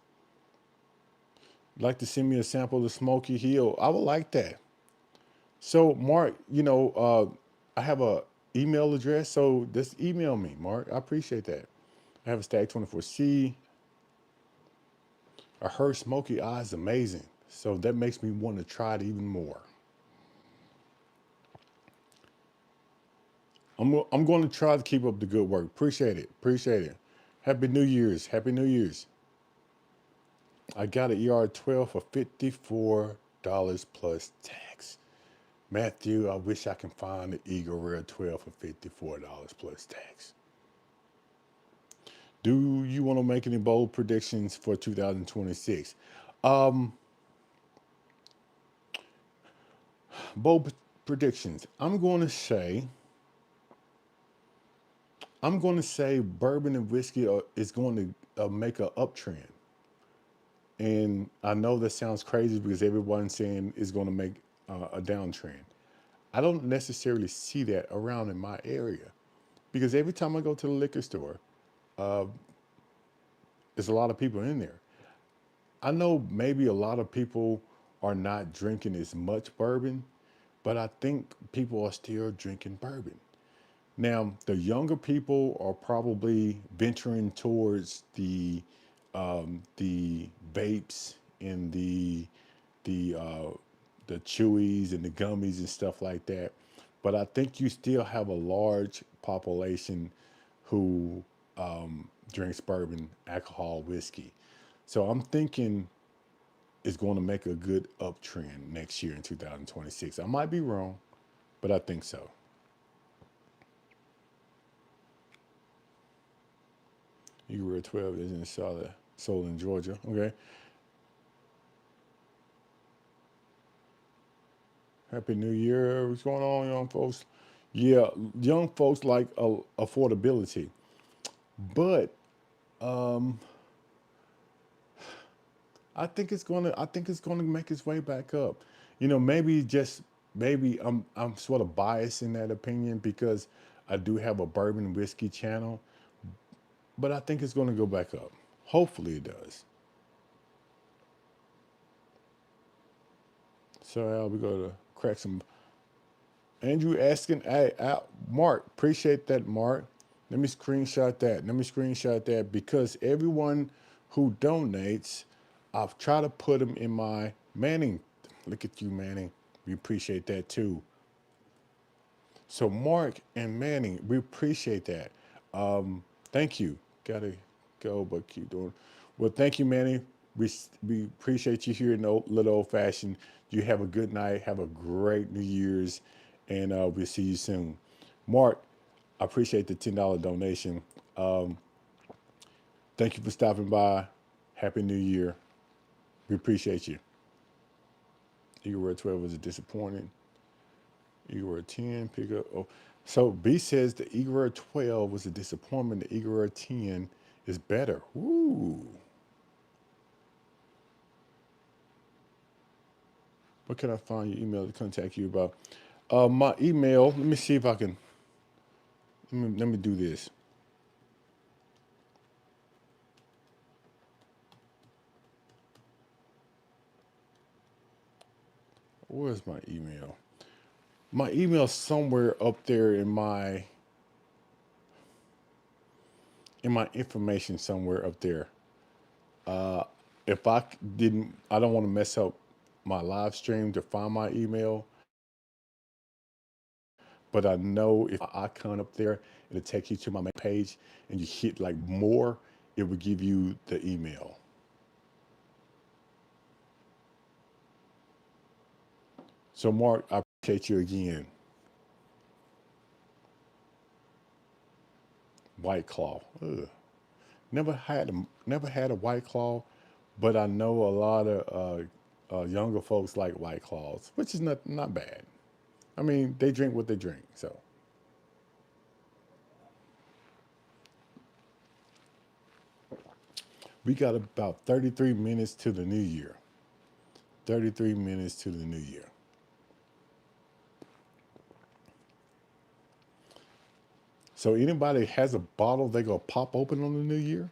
Like to send me a sample of Smoky Hill? I would like that. So Mark, I have a email address, so just email me, Mark. I appreciate that. I have a Stag 24C. I heard Smoky Eye is amazing, so that makes me want to try it even more. I'm going to try to keep up the good work. Appreciate it. Appreciate it. Happy New Year's. Happy New Year's. I got an ER12 for $54 plus tax. Matthew, I wish I can find the Eagle Rare 12 for $54 plus tax. Do you want to make any bold predictions for 2026? Um, bold predictions. I'm going to say bourbon and whiskey is going to make an uptrend. And I know that sounds crazy because everyone's saying it's going to make a downtrend. I don't necessarily see that around in my area because every time I go to the liquor store, there's a lot of people in there. I know maybe a lot of people are not drinking as much bourbon, but I think people are still drinking bourbon. Now, the younger people are probably venturing towards the vapes and the the chewies and the gummies and stuff like that. But I think you still have a large population who drinks bourbon, alcohol, whiskey. So I'm thinking it's going to make a good uptrend next year in 2026. I might be wrong, but I think so. You were 12 is in Charlotte, sold in Georgia. Okay. Happy New Year. What's going on, young folks? Yeah, young folks like affordability, but I think it's gonna make its way back up. Maybe I'm sort of biased in that opinion because I do have a bourbon whiskey channel, but I think it's gonna go back up. Hopefully it does. So we go to crack some. Andrew asking, hey, Mark, appreciate that, Mark. Let me screenshot that because everyone who donates, I've tried to put them in my Manning. Look at you, Manning. We appreciate that too. So Mark and Manning, we appreciate that. Thank you. Got it. go, but keep doing. Well, thank you, Manny. We appreciate you here in Little Old Fashioned. You have a good night. Have a great New Year's, and we'll see you soon. Mark, I appreciate the $10 donation. Um, Thank you for stopping by. Happy New Year. We appreciate you. Eagle Rare 12 was a disappointing. Eagle Rare 10, pick up. Oh. So B says the Eagle Rare 12 was a disappointment. The Eagle Rare 10 is better. Ooh. What can I find your email to contact you about? My email, let me see if I can, let me do this. Where's my email? My email's somewhere up there in my information somewhere up there. Uh, if I didn't, I don't want to mess up my live stream to find my email, but I know if I icon up there, it'll take you to my main page and you hit like more, it will give you the email. So Mark, I appreciate you again. White Claw. Ugh. Never had a White Claw, but I know a lot of younger folks like White Claws, which is not bad. I mean, they drink what they drink. So we got about 33 minutes to the new year. 33 minutes to the new year. So anybody has a bottle they gonna pop open on the new year?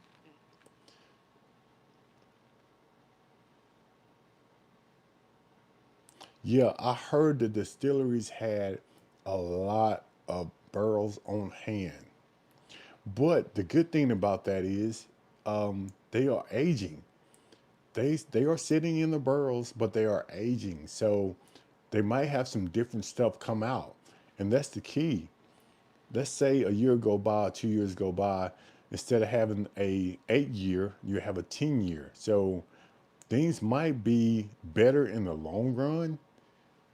Yeah, I heard the distilleries had a lot of barrels on hand. But the good thing about that is they are aging. They are sitting in the barrels, but they are aging. So they might have some different stuff come out. And that's the key. Let's say a year go by, 2 years go by, instead of having a 8 year, you have a 10 year. So things might be better in the long run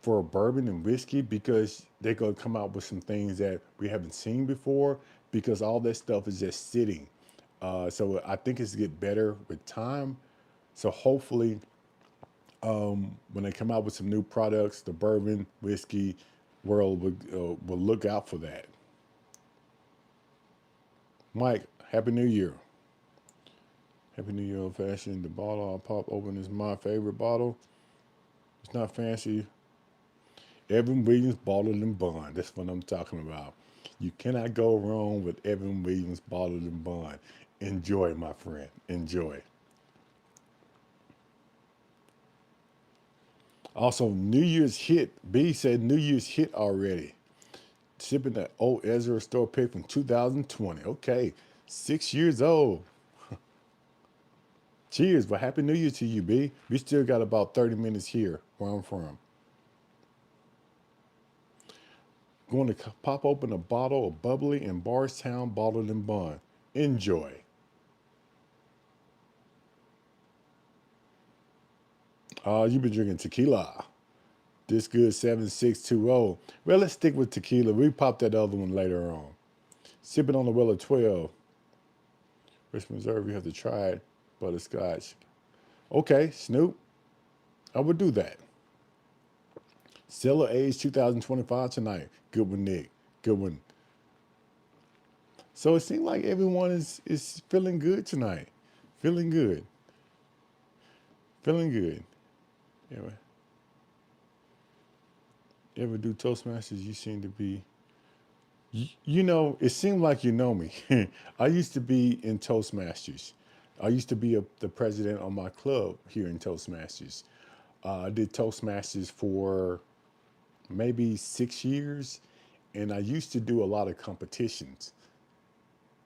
for bourbon and whiskey because they're gonna come out with some things that we haven't seen before because all that stuff is just sitting. So I think it's get better with time. So hopefully, when they come out with some new products, the bourbon whiskey world will look out for that. Mike, Happy New Year. Happy New Year, old fashioned. The bottle I pop open is my favorite bottle. It's not fancy. Evan Williams bottled and bond. That's what I'm talking about. You cannot go wrong with Evan Williams bottled and bond. Enjoy, my friend. Enjoy. Also, New Year's hit. B said New Year's hit already. Sipping that old Ezra store pick from 2020. Okay, 6 years old. Cheers, but Happy New Year to you, B. We still got about 30 minutes here where I'm from. Going to pop open a bottle of bubbly in Bardstown bottled and bond. Enjoy. You've been drinking tequila. This good 7620. Well, let's stick with tequila. We pop that other one later on. Sipping on the well of 12. Richmond Reserve, you have to try it. Butterscotch. Okay, Snoop. I would do that. Cellar Age 2025 tonight. Good one, Nick. Good one. So it seems like everyone is feeling good tonight. Feeling good. Feeling good. Anyway, ever do Toastmasters? You seem to be. It seemed like you know me. I used to be in Toastmasters. I used to be the president of my club here in Toastmasters. I did Toastmasters for maybe 6 years, and I used to do a lot of competitions.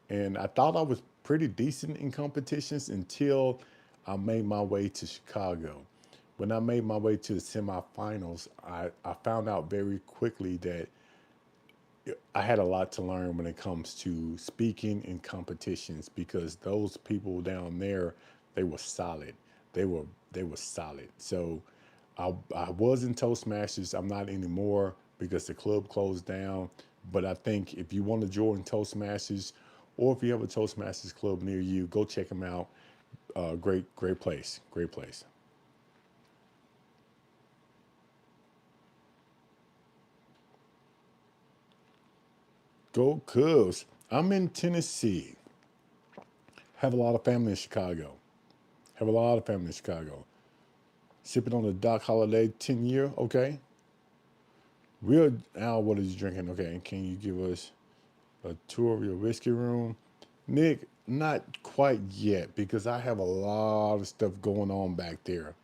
And I thought I was pretty decent in competitions until I made my way to Chicago. When I made my way to the semifinals, I found out very quickly that I had a lot to learn when it comes to speaking in competitions because those people down there, they were solid. They were they were solid. So I was in Toastmasters. I'm not anymore because the club closed down. But I think if you want to join Toastmasters, or if you have a Toastmasters club near you, go check them out. Great place. Great place. Go Cubs. I'm in Tennessee. Have a lot of family in Chicago. Have a lot of family in Chicago. Sipping on the Doc Holiday 10 year. Okay. Real Al, what is you drinking? Okay. And can you give us a tour of your whiskey room? Nick, not quite yet because I have a lot of stuff going on back there.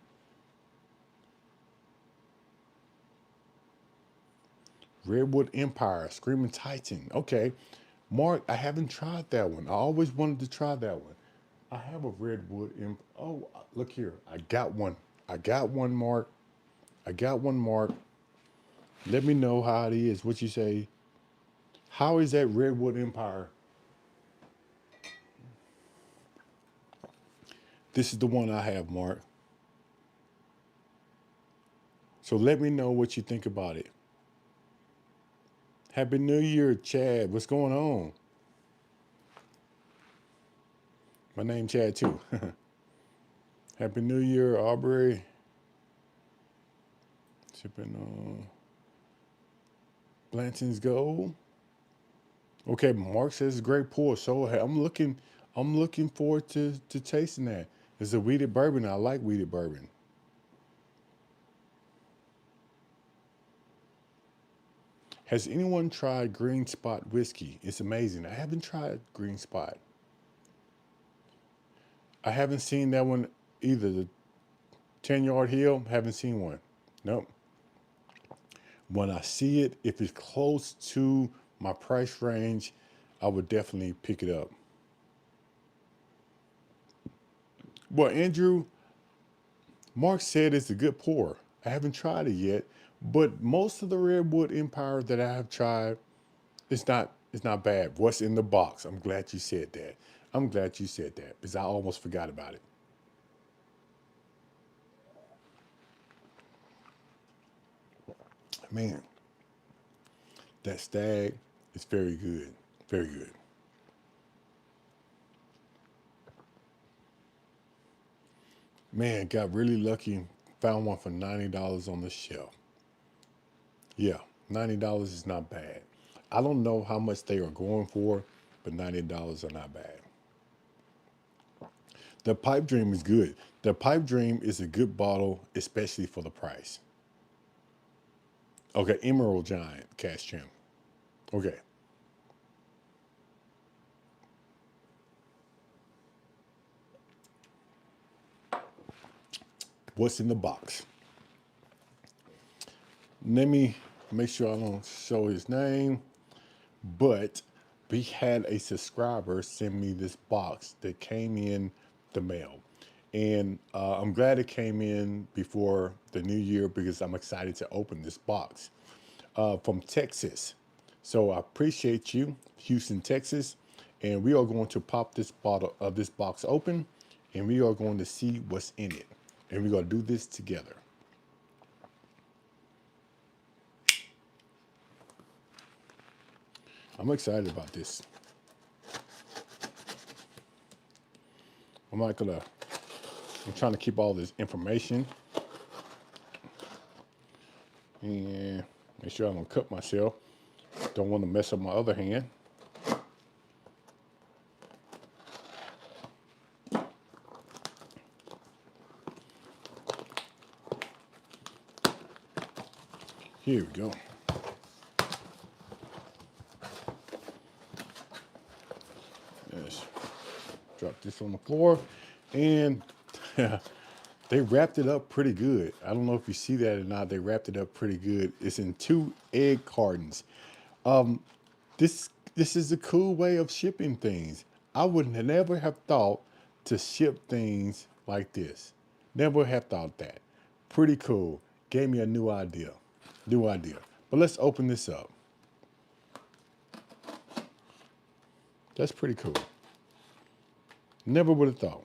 Redwood Empire, Screaming Titan. Okay. Mark, I haven't tried that one. I always wanted to try that one. I have a Redwood Empire. Oh, look here. I got one. I got one, Mark. I got one, Mark. Let me know how it is. What you say? How is that Redwood Empire? This is the one I have, Mark. So let me know what you think about it. Happy New Year, Chad. What's going on? My name Chad too. Happy New Year, Aubrey. Sipping on Blanton's Gold. Okay, Mark says great pour. So hey, I'm looking forward to tasting that. It's a wheated bourbon. I like wheated bourbon. Has anyone tried Green Spot whiskey? It's amazing. I haven't tried Green Spot. I haven't seen that one either. The 10 Yard Hill, haven't seen one. Nope. When I see it, if it's close to my price range, I would definitely pick it up. Well, Andrew, Mark said it's a good pour. I haven't tried it yet, but most of the Redwood Empire that I have tried, it's not bad. What's in the box? I'm glad you said that. I'm glad you said that because I almost forgot about it. Man, that stag is very good. Very good. Man, got really lucky. Found one for $90 on the shelf. Yeah, $90 is not bad. I don't know how much they are going for, but $90 are not bad. The Pipe Dream is good. The Pipe Dream is a good bottle, especially for the price. Okay, Emerald Giant Cash Trim. Okay, what's in the box? Let me make sure I don't show his name, but we had a subscriber send me this box that came in the mail. And I'm glad it came in before the new year because I'm excited to open this box from Texas. So I appreciate you, Houston, Texas. And we are going to pop this bottle of this box open and we are going to see what's in it. And we're going to do this together. I'm excited about this. I'm not gonna, I'm trying to keep all this information and make sure I don't cut myself. Don't want to mess up my other hand. Here we go. Yes. Drop this on the floor. And they wrapped it up pretty good. I don't know if you see that or not. They wrapped it up pretty good. It's in 2 egg cartons. This is a cool way of shipping things. I would never have thought to ship things like this. Never have thought that. Pretty cool. Gave me a new idea. New idea. But let's open this up. That's pretty cool. Never would have thought.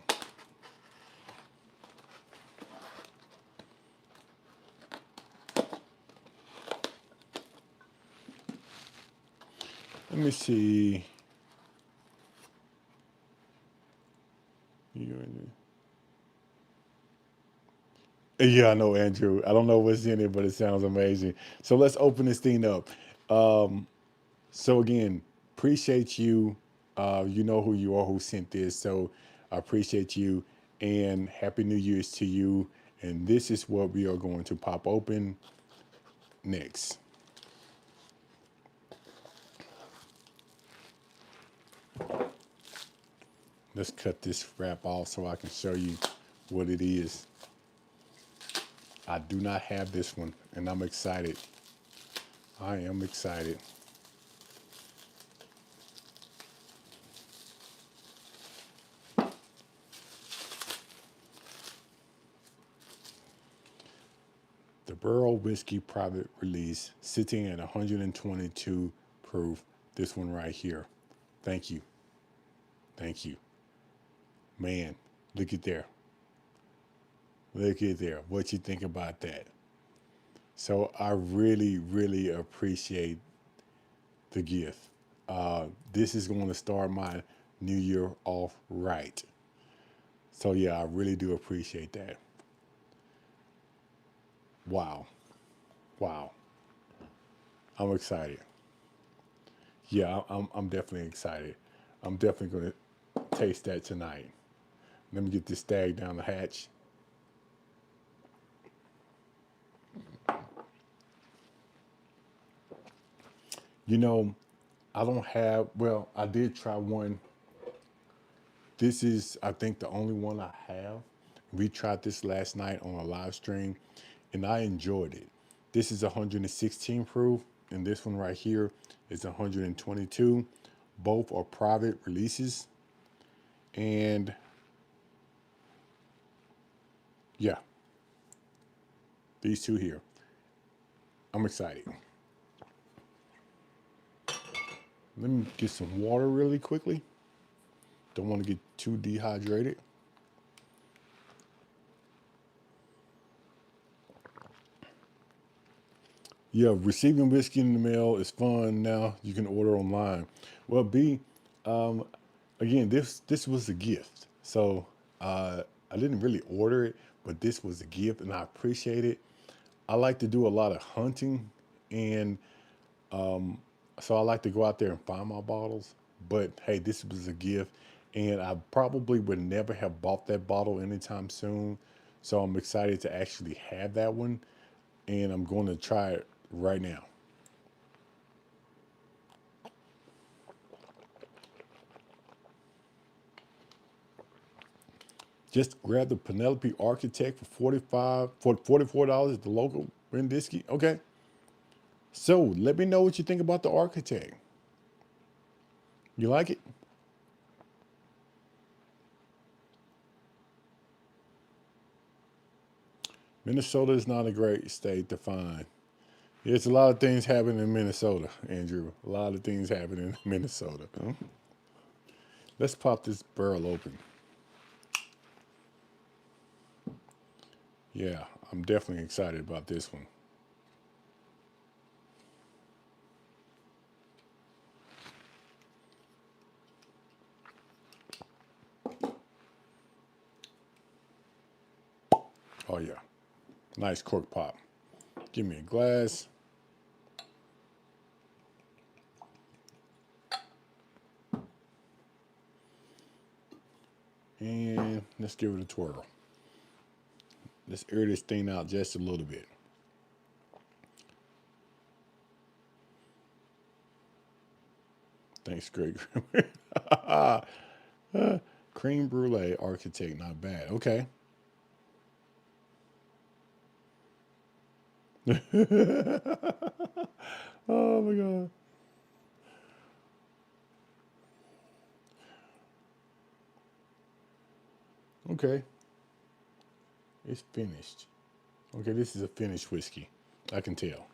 Let me see. Yeah, I know, Andrew. I don't know what's in it, but it sounds amazing. So let's open this thing up. So again, appreciate you. You know who you are, who sent this. So I appreciate you, and Happy New Year's to you. And this is what we are going to pop open next. Let's cut this wrap off so I can show you what it is. I do not have this one, and I'm excited. I am excited. The Burrow Whiskey Private Release, sitting at 122 proof. This one right here. Thank you. Thank you. Man, look at there. Look at there. What you think about that? So I really, really appreciate the gift. This is going to start my new year off right. So yeah, I really do appreciate that. Wow. Wow. I'm excited. Yeah, I'm definitely excited. I'm definitely going to taste that tonight. Let me get this stag down the hatch. You know, I don't have, well, I did try one. This is, I think, the only one I have. We tried this last night on a live stream, and I enjoyed it. This is 116 proof, and this one right here is 122. Both are private releases. And yeah, these two here. I'm excited. Let me get some water really quickly. Don't want to get too dehydrated. Yeah, receiving whiskey in the mail is fun. Now you can order online. Well, B, um, again, this was a gift, so I didn't really order it, but this was a gift, and I appreciate it. I like to do a lot of hunting, and so I like to go out there and find my bottles. But hey, this was a gift, and I probably would never have bought that bottle anytime soon. So I'm excited to actually have that one, and I'm going to try it right now. Just grab the Penelope Architect for $44 at the local Brindisky. Okay. So let me know what you think about the Architect. You like it? Minnesota is not a great state to find. There's a lot of things happening in Minnesota, Andrew. A lot of things happening in Minnesota. Huh? Let's pop this barrel open. Yeah, I'm definitely excited about this one. Oh yeah, nice cork pop. Give me a glass. And let's give it a twirl. Let's air this thing out just a little bit. Thanks, Greg. Cream brulee architect, not bad. Okay. Oh my god. Okay. It's finished. Okay, this is a finished whiskey. I can tell.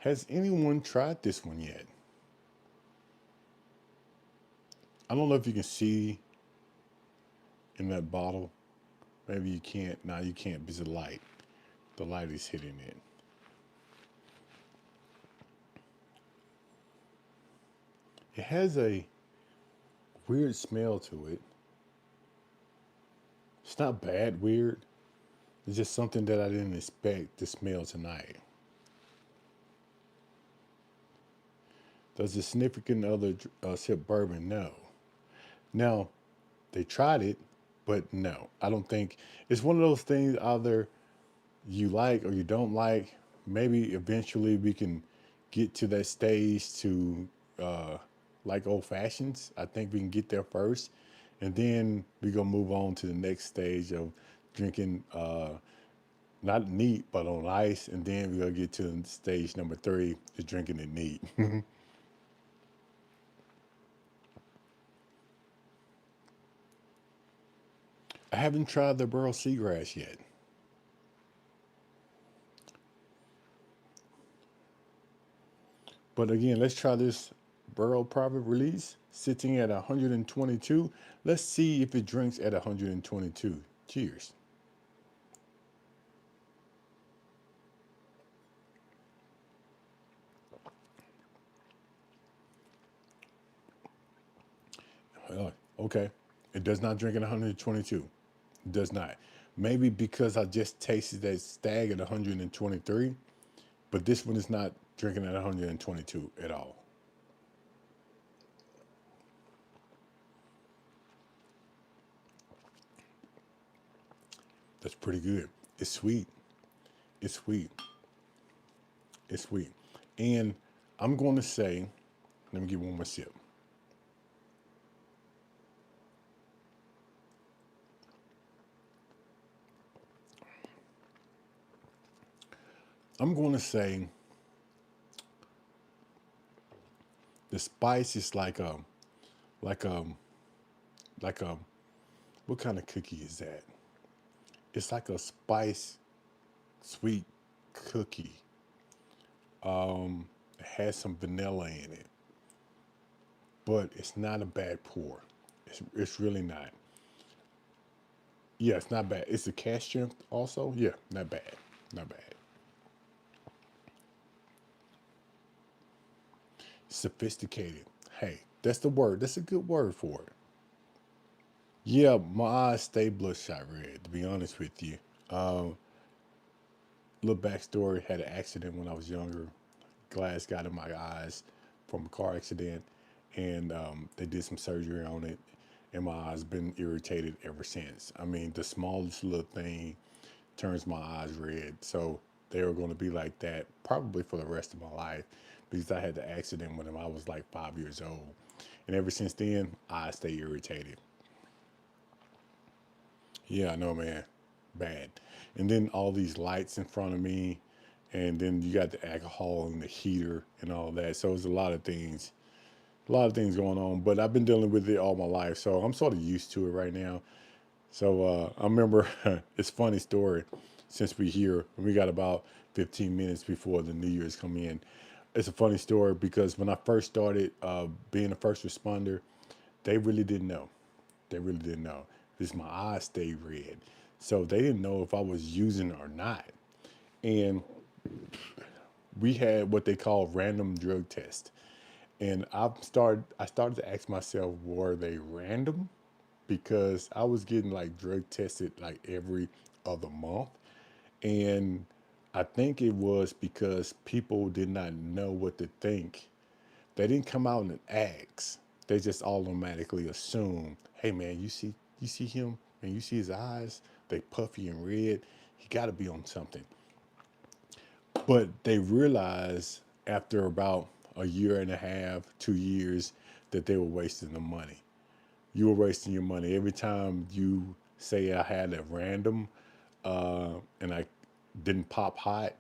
Has anyone tried this one yet? I don't know if you can see in that bottle. Maybe you can't. Now you can't because of the light. The light is hitting it. It has a weird smell to it. It's not bad weird. It's just something that I didn't expect to smell tonight. Does the significant other sip bourbon? No. Now, they tried it, but no. I don't think it's one of those things either you like or you don't like. Maybe eventually we can get to that stage to uh, like old fashions. I think we can get there first, and then we're gonna move on to the next stage of drinking not neat but on ice, and then we're gonna get to stage number three is drinking it neat. I haven't tried the burl seagrass yet. But again, let's try this Burrow private release sitting at 122. Let's see if it drinks at 122. Cheers. Okay. It does not drink at 122. It does not. Maybe because I just tasted that stag at 123, but this one is not drinking at 122 at all. That's pretty good. It's sweet. It's sweet. It's sweet. And I'm going to say, let me get one more sip. I'm going to say the spice is like a, like a, what kind of cookie is that? It's like a spice sweet cookie. It has some vanilla in it, but it's not a bad pour. It's really not. Yeah, it's not bad. It's a cash strength also. Yeah, not bad. Not bad. Sophisticated. Hey, that's the word. That's a good word for it. Yeah, my eyes stay bloodshot red, to be honest with you. Um, Little backstory, had an accident when I was younger. Glass got in my eyes from a car accident, and they did some surgery on it, and my eyes been irritated ever since. I mean, the smallest little thing turns my eyes red. So they were going to be like that probably for the rest of my life because I had the accident when I was like 5 years old. And ever since then, I stay irritated. Yeah, I know, man. Bad. And then all these lights in front of me, and then you got the alcohol and the heater and all that. So it's a lot of things going on. But I've been dealing with it all my life, so I'm sort of used to it right now. So I remember it's a funny story. Since we're here, we got about 15 minutes before the New Year's come in. It's a funny story because when I first started being a first responder, they really didn't know. They really didn't know because my eyes stayed red. So they didn't know if I was using it or not. And we had what they call random drug tests. And I started to ask myself, were they random? Because I was getting like drug tested like every other month. And I think it was because people did not know what to think. They didn't come out and ask. They just automatically assume, hey man, you see him and you see his eyes, they puffy and red. He gotta be on something. But they realized after about a year and a half, 2 years, that they were wasting the money. You were wasting your money every time you say I had a random and I didn't pop hot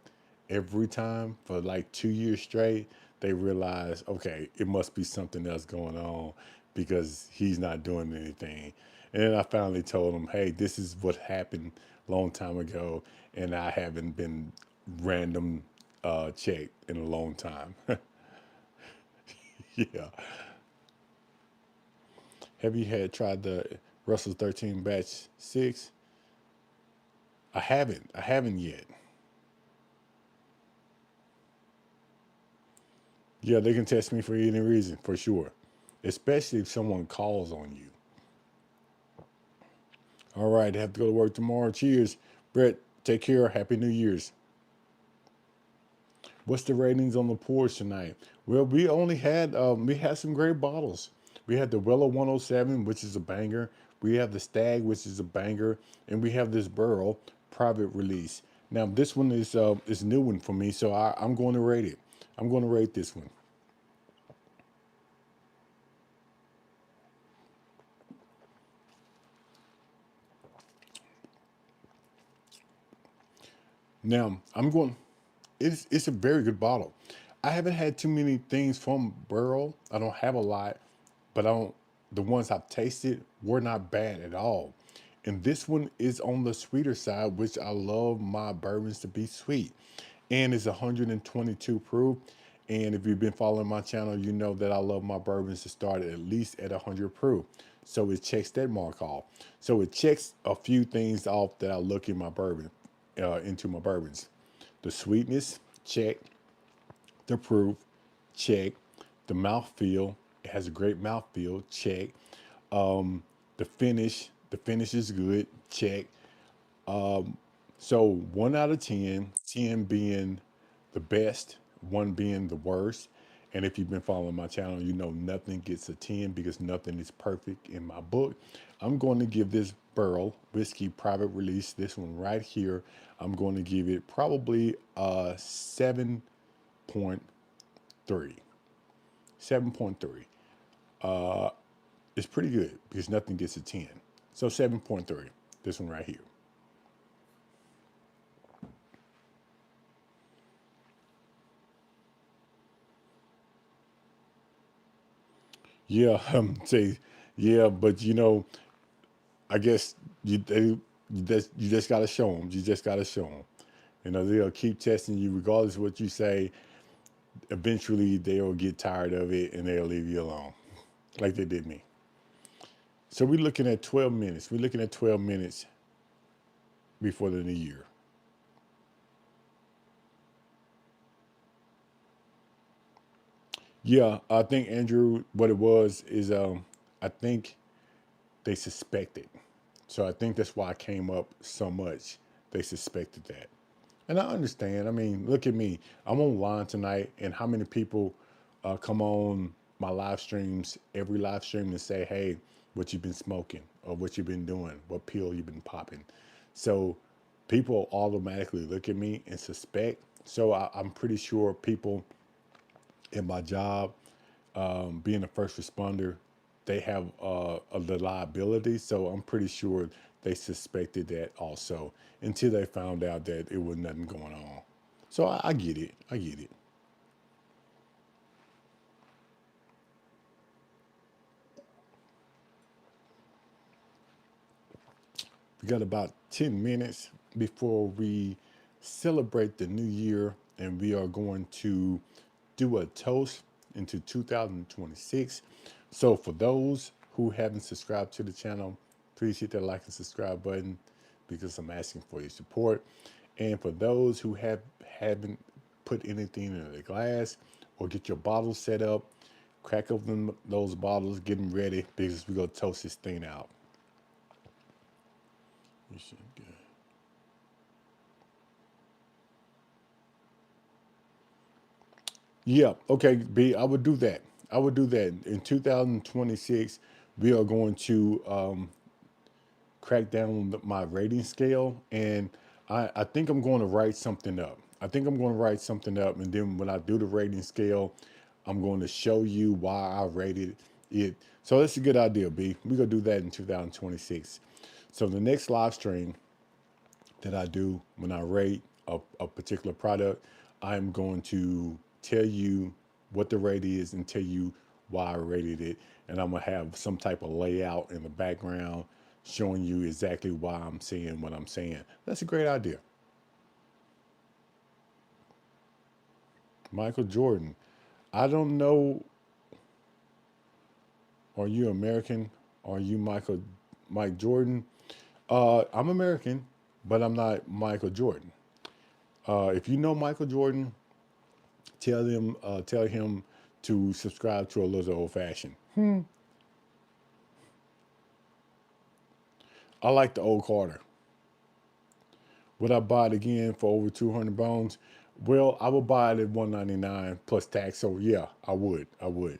every time for like 2 years straight. They realized, okay, it must be something else going on because he's not doing anything. And then I finally told him, hey, this is what happened a long time ago, and I haven't been random checked in a long time. Yeah. Have you had tried the Russell 13 batch 6? I haven't. I haven't yet. Yeah, they can test me for any reason, for sure. Especially if someone calls on you. All right, I have to go to work tomorrow. Cheers. Brett, take care. Happy New Year's. What's the ratings on the pours tonight? Well, we had some great bottles. We had the Willow 107, which is a banger. We have the Stag, which is a banger, and we have this Burl private release. Now this one is a new one for me, so I'm going to rate it. I'm going to rate this one. Now I'm going. It's a very good bottle. I haven't had too many things from Burl. I don't have a lot, but I don't. The ones I've tasted were not bad at all. And this one is on the sweeter side, which I love my bourbons to be sweet. And it's 122 proof. And if you've been following my channel, you know that I love my bourbons to start at least at 100 proof. So it checks that mark off. So it checks a few things off that I look in my bourbon, into my bourbons. The sweetness, check. The proof, check. The mouthfeel, it has a great mouthfeel, check. The finish is good, check. So 1 out of 10, 10 being the best, one being the worst. And if you've been following my channel, you know nothing gets a 10 because nothing is perfect in my book. I'm going to give this Burl Whiskey Private Release, this one right here, I'm going to give it probably a 7.3. 7.3. It's pretty good because nothing gets a 10. So 7.3, this one right here. Yeah, say, yeah, but I guess you just got to show them. You just got to show them. They'll keep testing you regardless of what you say. Eventually, they'll get tired of it and they'll leave you alone, like they did me. So we're looking at 12 minutes. We're looking at 12 minutes before the new year. Yeah, I think Andrew, what it was is, I think they suspected. So I think that's why I came up so much. They suspected that. And I understand. I mean, look at me. I'm online tonight, and how many people come on my live streams, every live stream, and say, hey, what you been smoking or what you been doing, what pill you been popping. So people automatically look at me and suspect. So I'm pretty sure people in my job, being a first responder, they have the liability. So I'm pretty sure they suspected that also until they found out that it was nothing going on. So I get it. I get it. We got about 10 minutes before we celebrate the new year, and we are going to do a toast into 2026. So, for those who haven't subscribed to the channel, please hit that like and subscribe button because I'm asking for your support. And for those who haven't put anything in the glass or get your bottles set up, crack open those bottles, get them ready because we're going to toast this thing out. You should go. Yeah, okay, B, I would do that. I would do that. In 2026, we are going to crack down on my rating scale, and I think I'm going to write something up. I think I'm going to write something up, and then when I do the rating scale, I'm going to show you why I rated it. So that's a good idea, B. We're going to do that in 2026. So the next live stream that I do when I rate a particular product, I'm going to tell you what the rate is and tell you why I rated it. And I'm going to have some type of layout in the background showing you exactly why I'm saying what I'm saying. That's a great idea. Michael Jordan. I don't know. Are you American? Are you Mike Jordan? I'm American, but I'm not Michael Jordan. If you know Michael Jordan, tell him to subscribe to a little old fashioned. I like the old Carter. Would I buy it again for over 200 bones? Well, I would buy it at 199 plus tax. So yeah, I would. I would.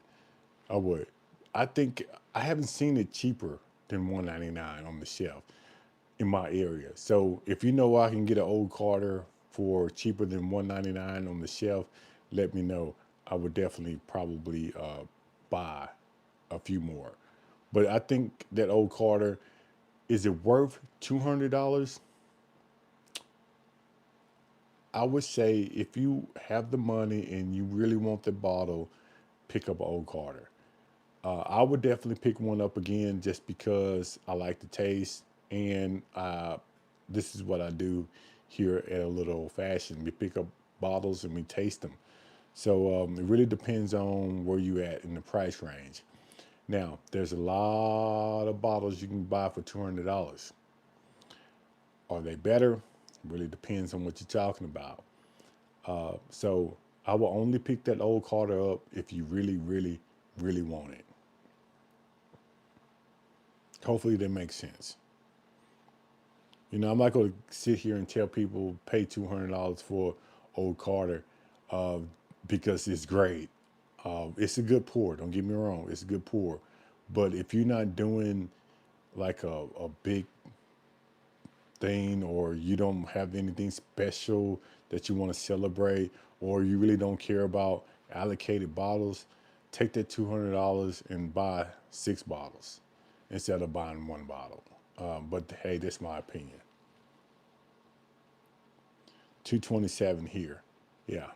I think I haven't seen it cheaper than 199 on the shelf in my area. So if you know I can get an old Carter for cheaper than 199 on the shelf, let me know. I would definitely probably buy a few more. But I think that old Carter, is it worth $200? I would say if you have the money and you really want the bottle, pick up an old Carter. I would definitely pick one up again just because I like the taste, and this is what I do here at a little old fashioned. We pick up bottles and we taste them. So it really depends on where you at in the price range. Now, there's a lot of bottles you can buy for $200. Are they better? It really depends on what you're talking about. So I will only pick that old Carter up if you really, really, really want it. Hopefully that makes sense. I'm not going to sit here and tell people pay $200 for old Carter uh, because it's great. It's a good pour. Don't get me wrong. It's a good pour. But if you're not doing like a big thing, or you don't have anything special that you want to celebrate, or you really don't care about allocated bottles, take that $200 and buy 6 bottles instead of buying 1 bottle. But hey, that's my opinion. 227 here. Yeah.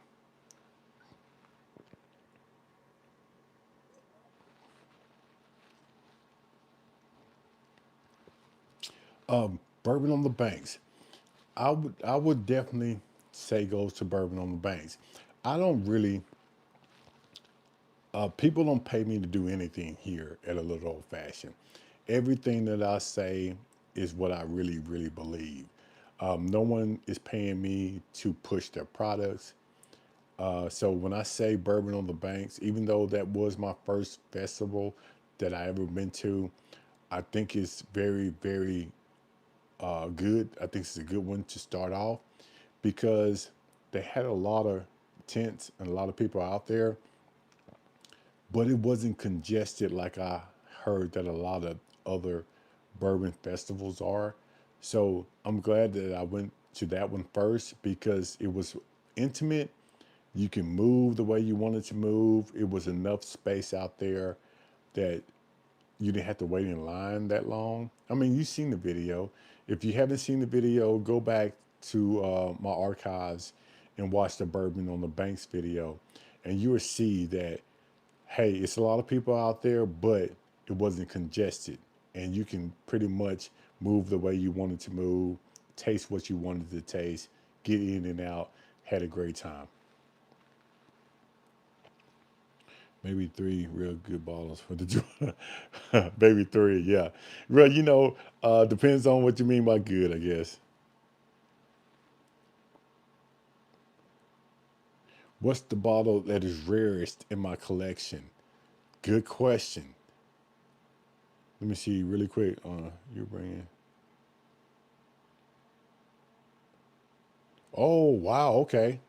Bourbon on the Banks. I would definitely say goes to Bourbon on the Banks. I don't really people don't pay me to do anything here at a little old fashioned. Everything that I say is what I really, really believe. No one is paying me to push their products. So when I say Bourbon on the Banks, even though that was my first festival that I ever been to, I think it's very, very good. I think it's a good one to start off because they had a lot of tents and a lot of people out there, but it wasn't congested like I heard that a lot of other bourbon festivals are. So I'm glad that I went to that one first because it was intimate. You can move the way you wanted to move. It was enough space out there that you didn't have to wait in line that long. I mean, you've seen the video. If you haven't seen the video, go back to my archives and watch the Bourbon on the Banks video, and you will see that hey, it's a lot of people out there, but it wasn't congested. And you can pretty much move the way you wanted to move, taste what you wanted to taste, get in and out, had a great time. Maybe 3 real good bottles for the joint. Maybe 3, yeah. Well, depends on what you mean by good, I guess. What's the bottle that is rarest in my collection? Good question. Let me see really quick. You're bringing. Oh, wow. Okay.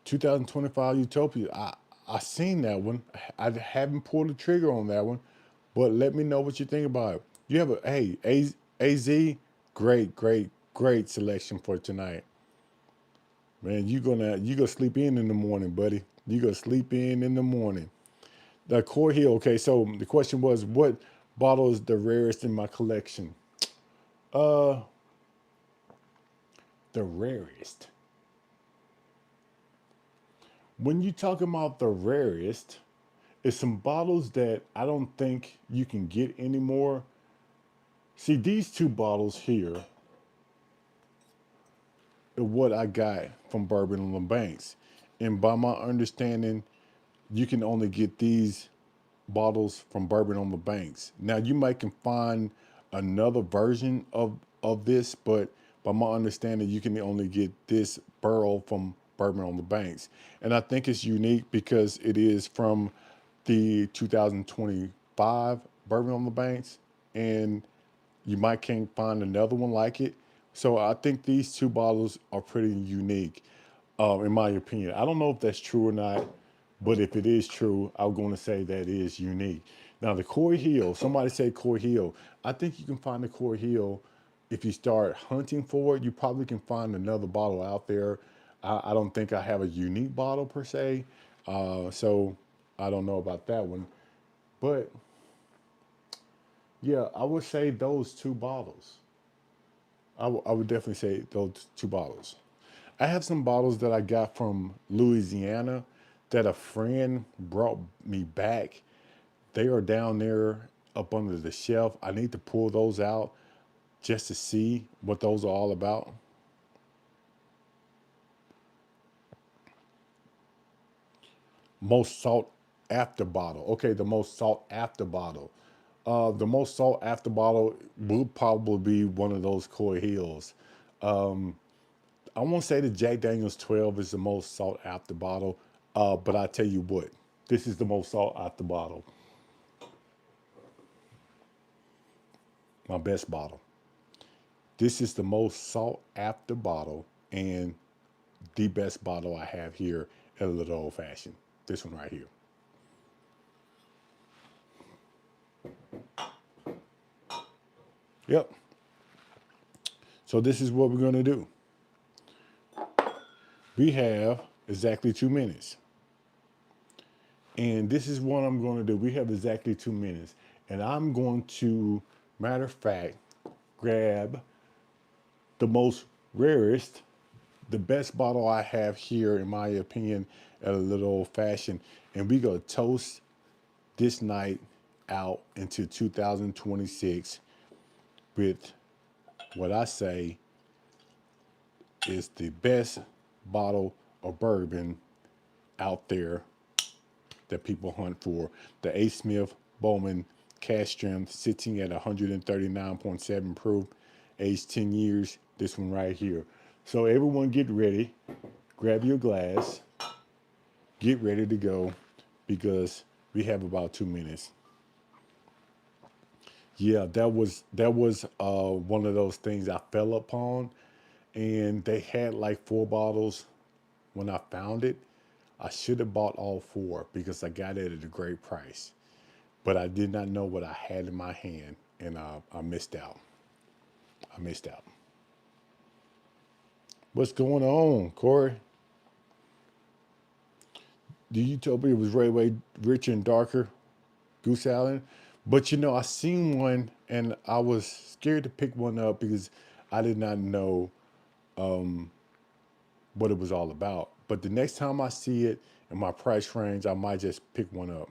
2025 Utopia. I seen that one. I haven't pulled the trigger on that one, but let me know what you think about it. You have AZ, great, great, great selection for tonight, man. You gonna sleep in the morning, buddy. You gonna sleep in the morning. The Core Hill. Okay, so the question was, what bottle is the rarest in my collection? Uh, the rarest. When you talk about the rarest, it's some bottles that I don't think you can get anymore. See, these 2 bottles here, what I got from Bourbon on the Banks. And by my understanding, you can only get these bottles from Bourbon on the Banks. Now you might can find another version of this, but by my understanding, you can only get this barrel from Bourbon on the Banks. And I think it's unique because it is from the 2025 Bourbon on the Banks, and you might can't find another one like it. So I think these two bottles are pretty unique, in my opinion. I don't know if that's true or not, but if it is true, I'm going to say that it is unique. Now the Core Hill, somebody say Core Hill. I think you can find the Core Hill if you start hunting for it. You probably can find another bottle out there. I don't think I have a unique bottle per se, so I don't know about that one. But yeah, I would say those two bottles. I would definitely say those two bottles. I have some bottles that I got from Louisiana that a friend brought me back. They are down there up under the shelf. I need to pull those out just to see what those are all about. Most sought after bottle. Okay, the most sought after bottle. The most sought after bottle will probably be one of those Core Hills. I won't say the Jack Daniels 12 is the most sought after bottle, but I tell you what, this is the most sought after bottle. My best bottle. This is the most sought after bottle and the best bottle I have here at a Little Old Fashioned. This one right here. Yep. So this is what we're going to do. We have exactly 2 minutes. And this is what I'm going to do. We have exactly 2 minutes. And I'm going to, matter of fact, grab the most rarest, the best bottle I have here, in my opinion, at a Little Old Fashioned. And we go toast this night out into 2026 with what I say is the best bottle of bourbon out there that people hunt for. The A. Smith Bowman cask strength sitting at 139.7 proof, aged 10 years. This one right here. So everyone get ready, grab your glass, get ready to go because we have about 2 minutes. Yeah, that was one of those things I fell upon, and they had like 4 bottles when I found it. I should have bought all 4 because I got it at a great price, but I did not know what I had in my hand, and I missed out. I missed out. What's going on, Corey? The Utopia was way richer and darker, Goose Island. But I seen one and I was scared to pick one up because I did not know what it was all about. But the next time I see it in my price range, I might just pick one up.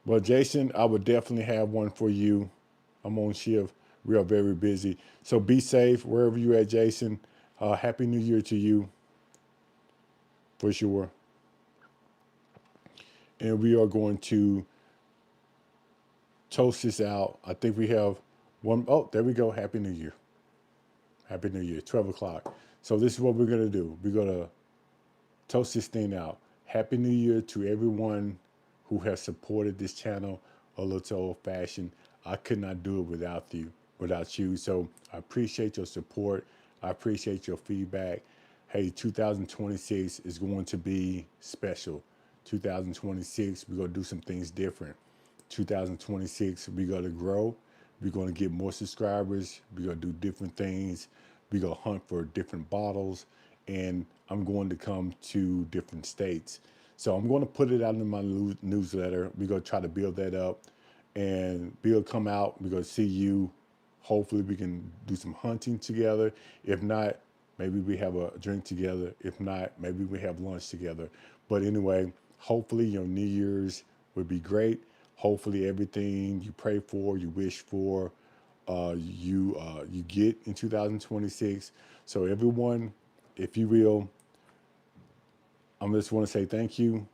Well, Jason, I would definitely have one for you. I'm on shift. We are very busy. So be safe wherever you're at, Jason. Happy New Year to you for sure. And we are going to toast this out. I think we have one. Oh, there we go. Happy New Year. Happy New Year. 12 o'clock. So this is what we're going to do. We're going to toast this thing out. Happy New Year to everyone who has supported this channel a little old fashioned. I could not do it without you. So I appreciate your support. I appreciate your feedback. Hey, 2026 is going to be special. 2026, we're going to do some things different. 2026, we're going to grow. We're going to get more subscribers. We're going to do different things. We're going to hunt for different bottles. And I'm going to come to different states. So I'm going to put it out in my newsletter. We're going to try to build that up. And we'll come out. We're going to see you. Hopefully we can do some hunting together. If not, maybe we have a drink together. If not, maybe we have lunch together. But anyway, hopefully your New Year's would be great. Hopefully everything you pray for, you wish for, you get in 2026. So everyone, if you will, I just want to say thank you.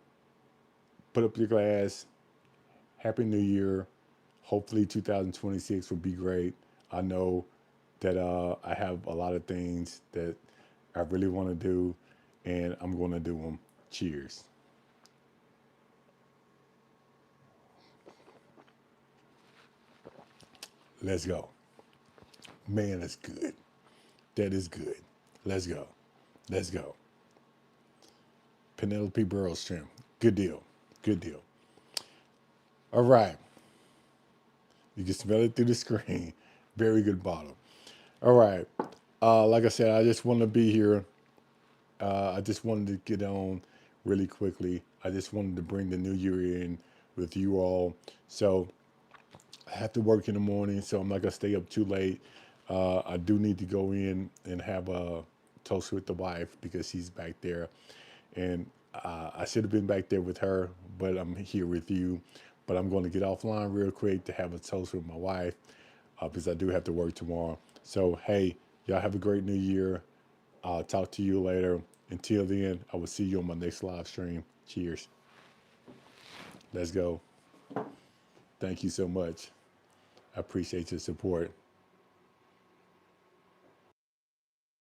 Put up your glass. Happy New Year. Hopefully 2026 will be great. I know that I have a lot of things that I really want to do, and I'm going to do them. Cheers. Let's go. Man, that's good. That is good. Let's go. Let's go. Penelope Burrows trim. Good deal. Good deal. All right. You can smell it through the screen. Very good bottle. All right. Like I said, I just want to be here. I just wanted to get on really quickly. I just wanted to bring the new year in with you all. So I have to work in the morning, so I'm not gonna stay up too late. I do need to go in and have a toast with the wife because she's back there, and I should have been back there with her, but I'm here with you. But I'm going to get offline real quick to have a toast with my wife because I do have to work tomorrow. So hey, y'all have a great new year. I'll talk to you later. Until then, I will see you on my next live stream. Cheers. Let's go. Thank you so much. I appreciate your support.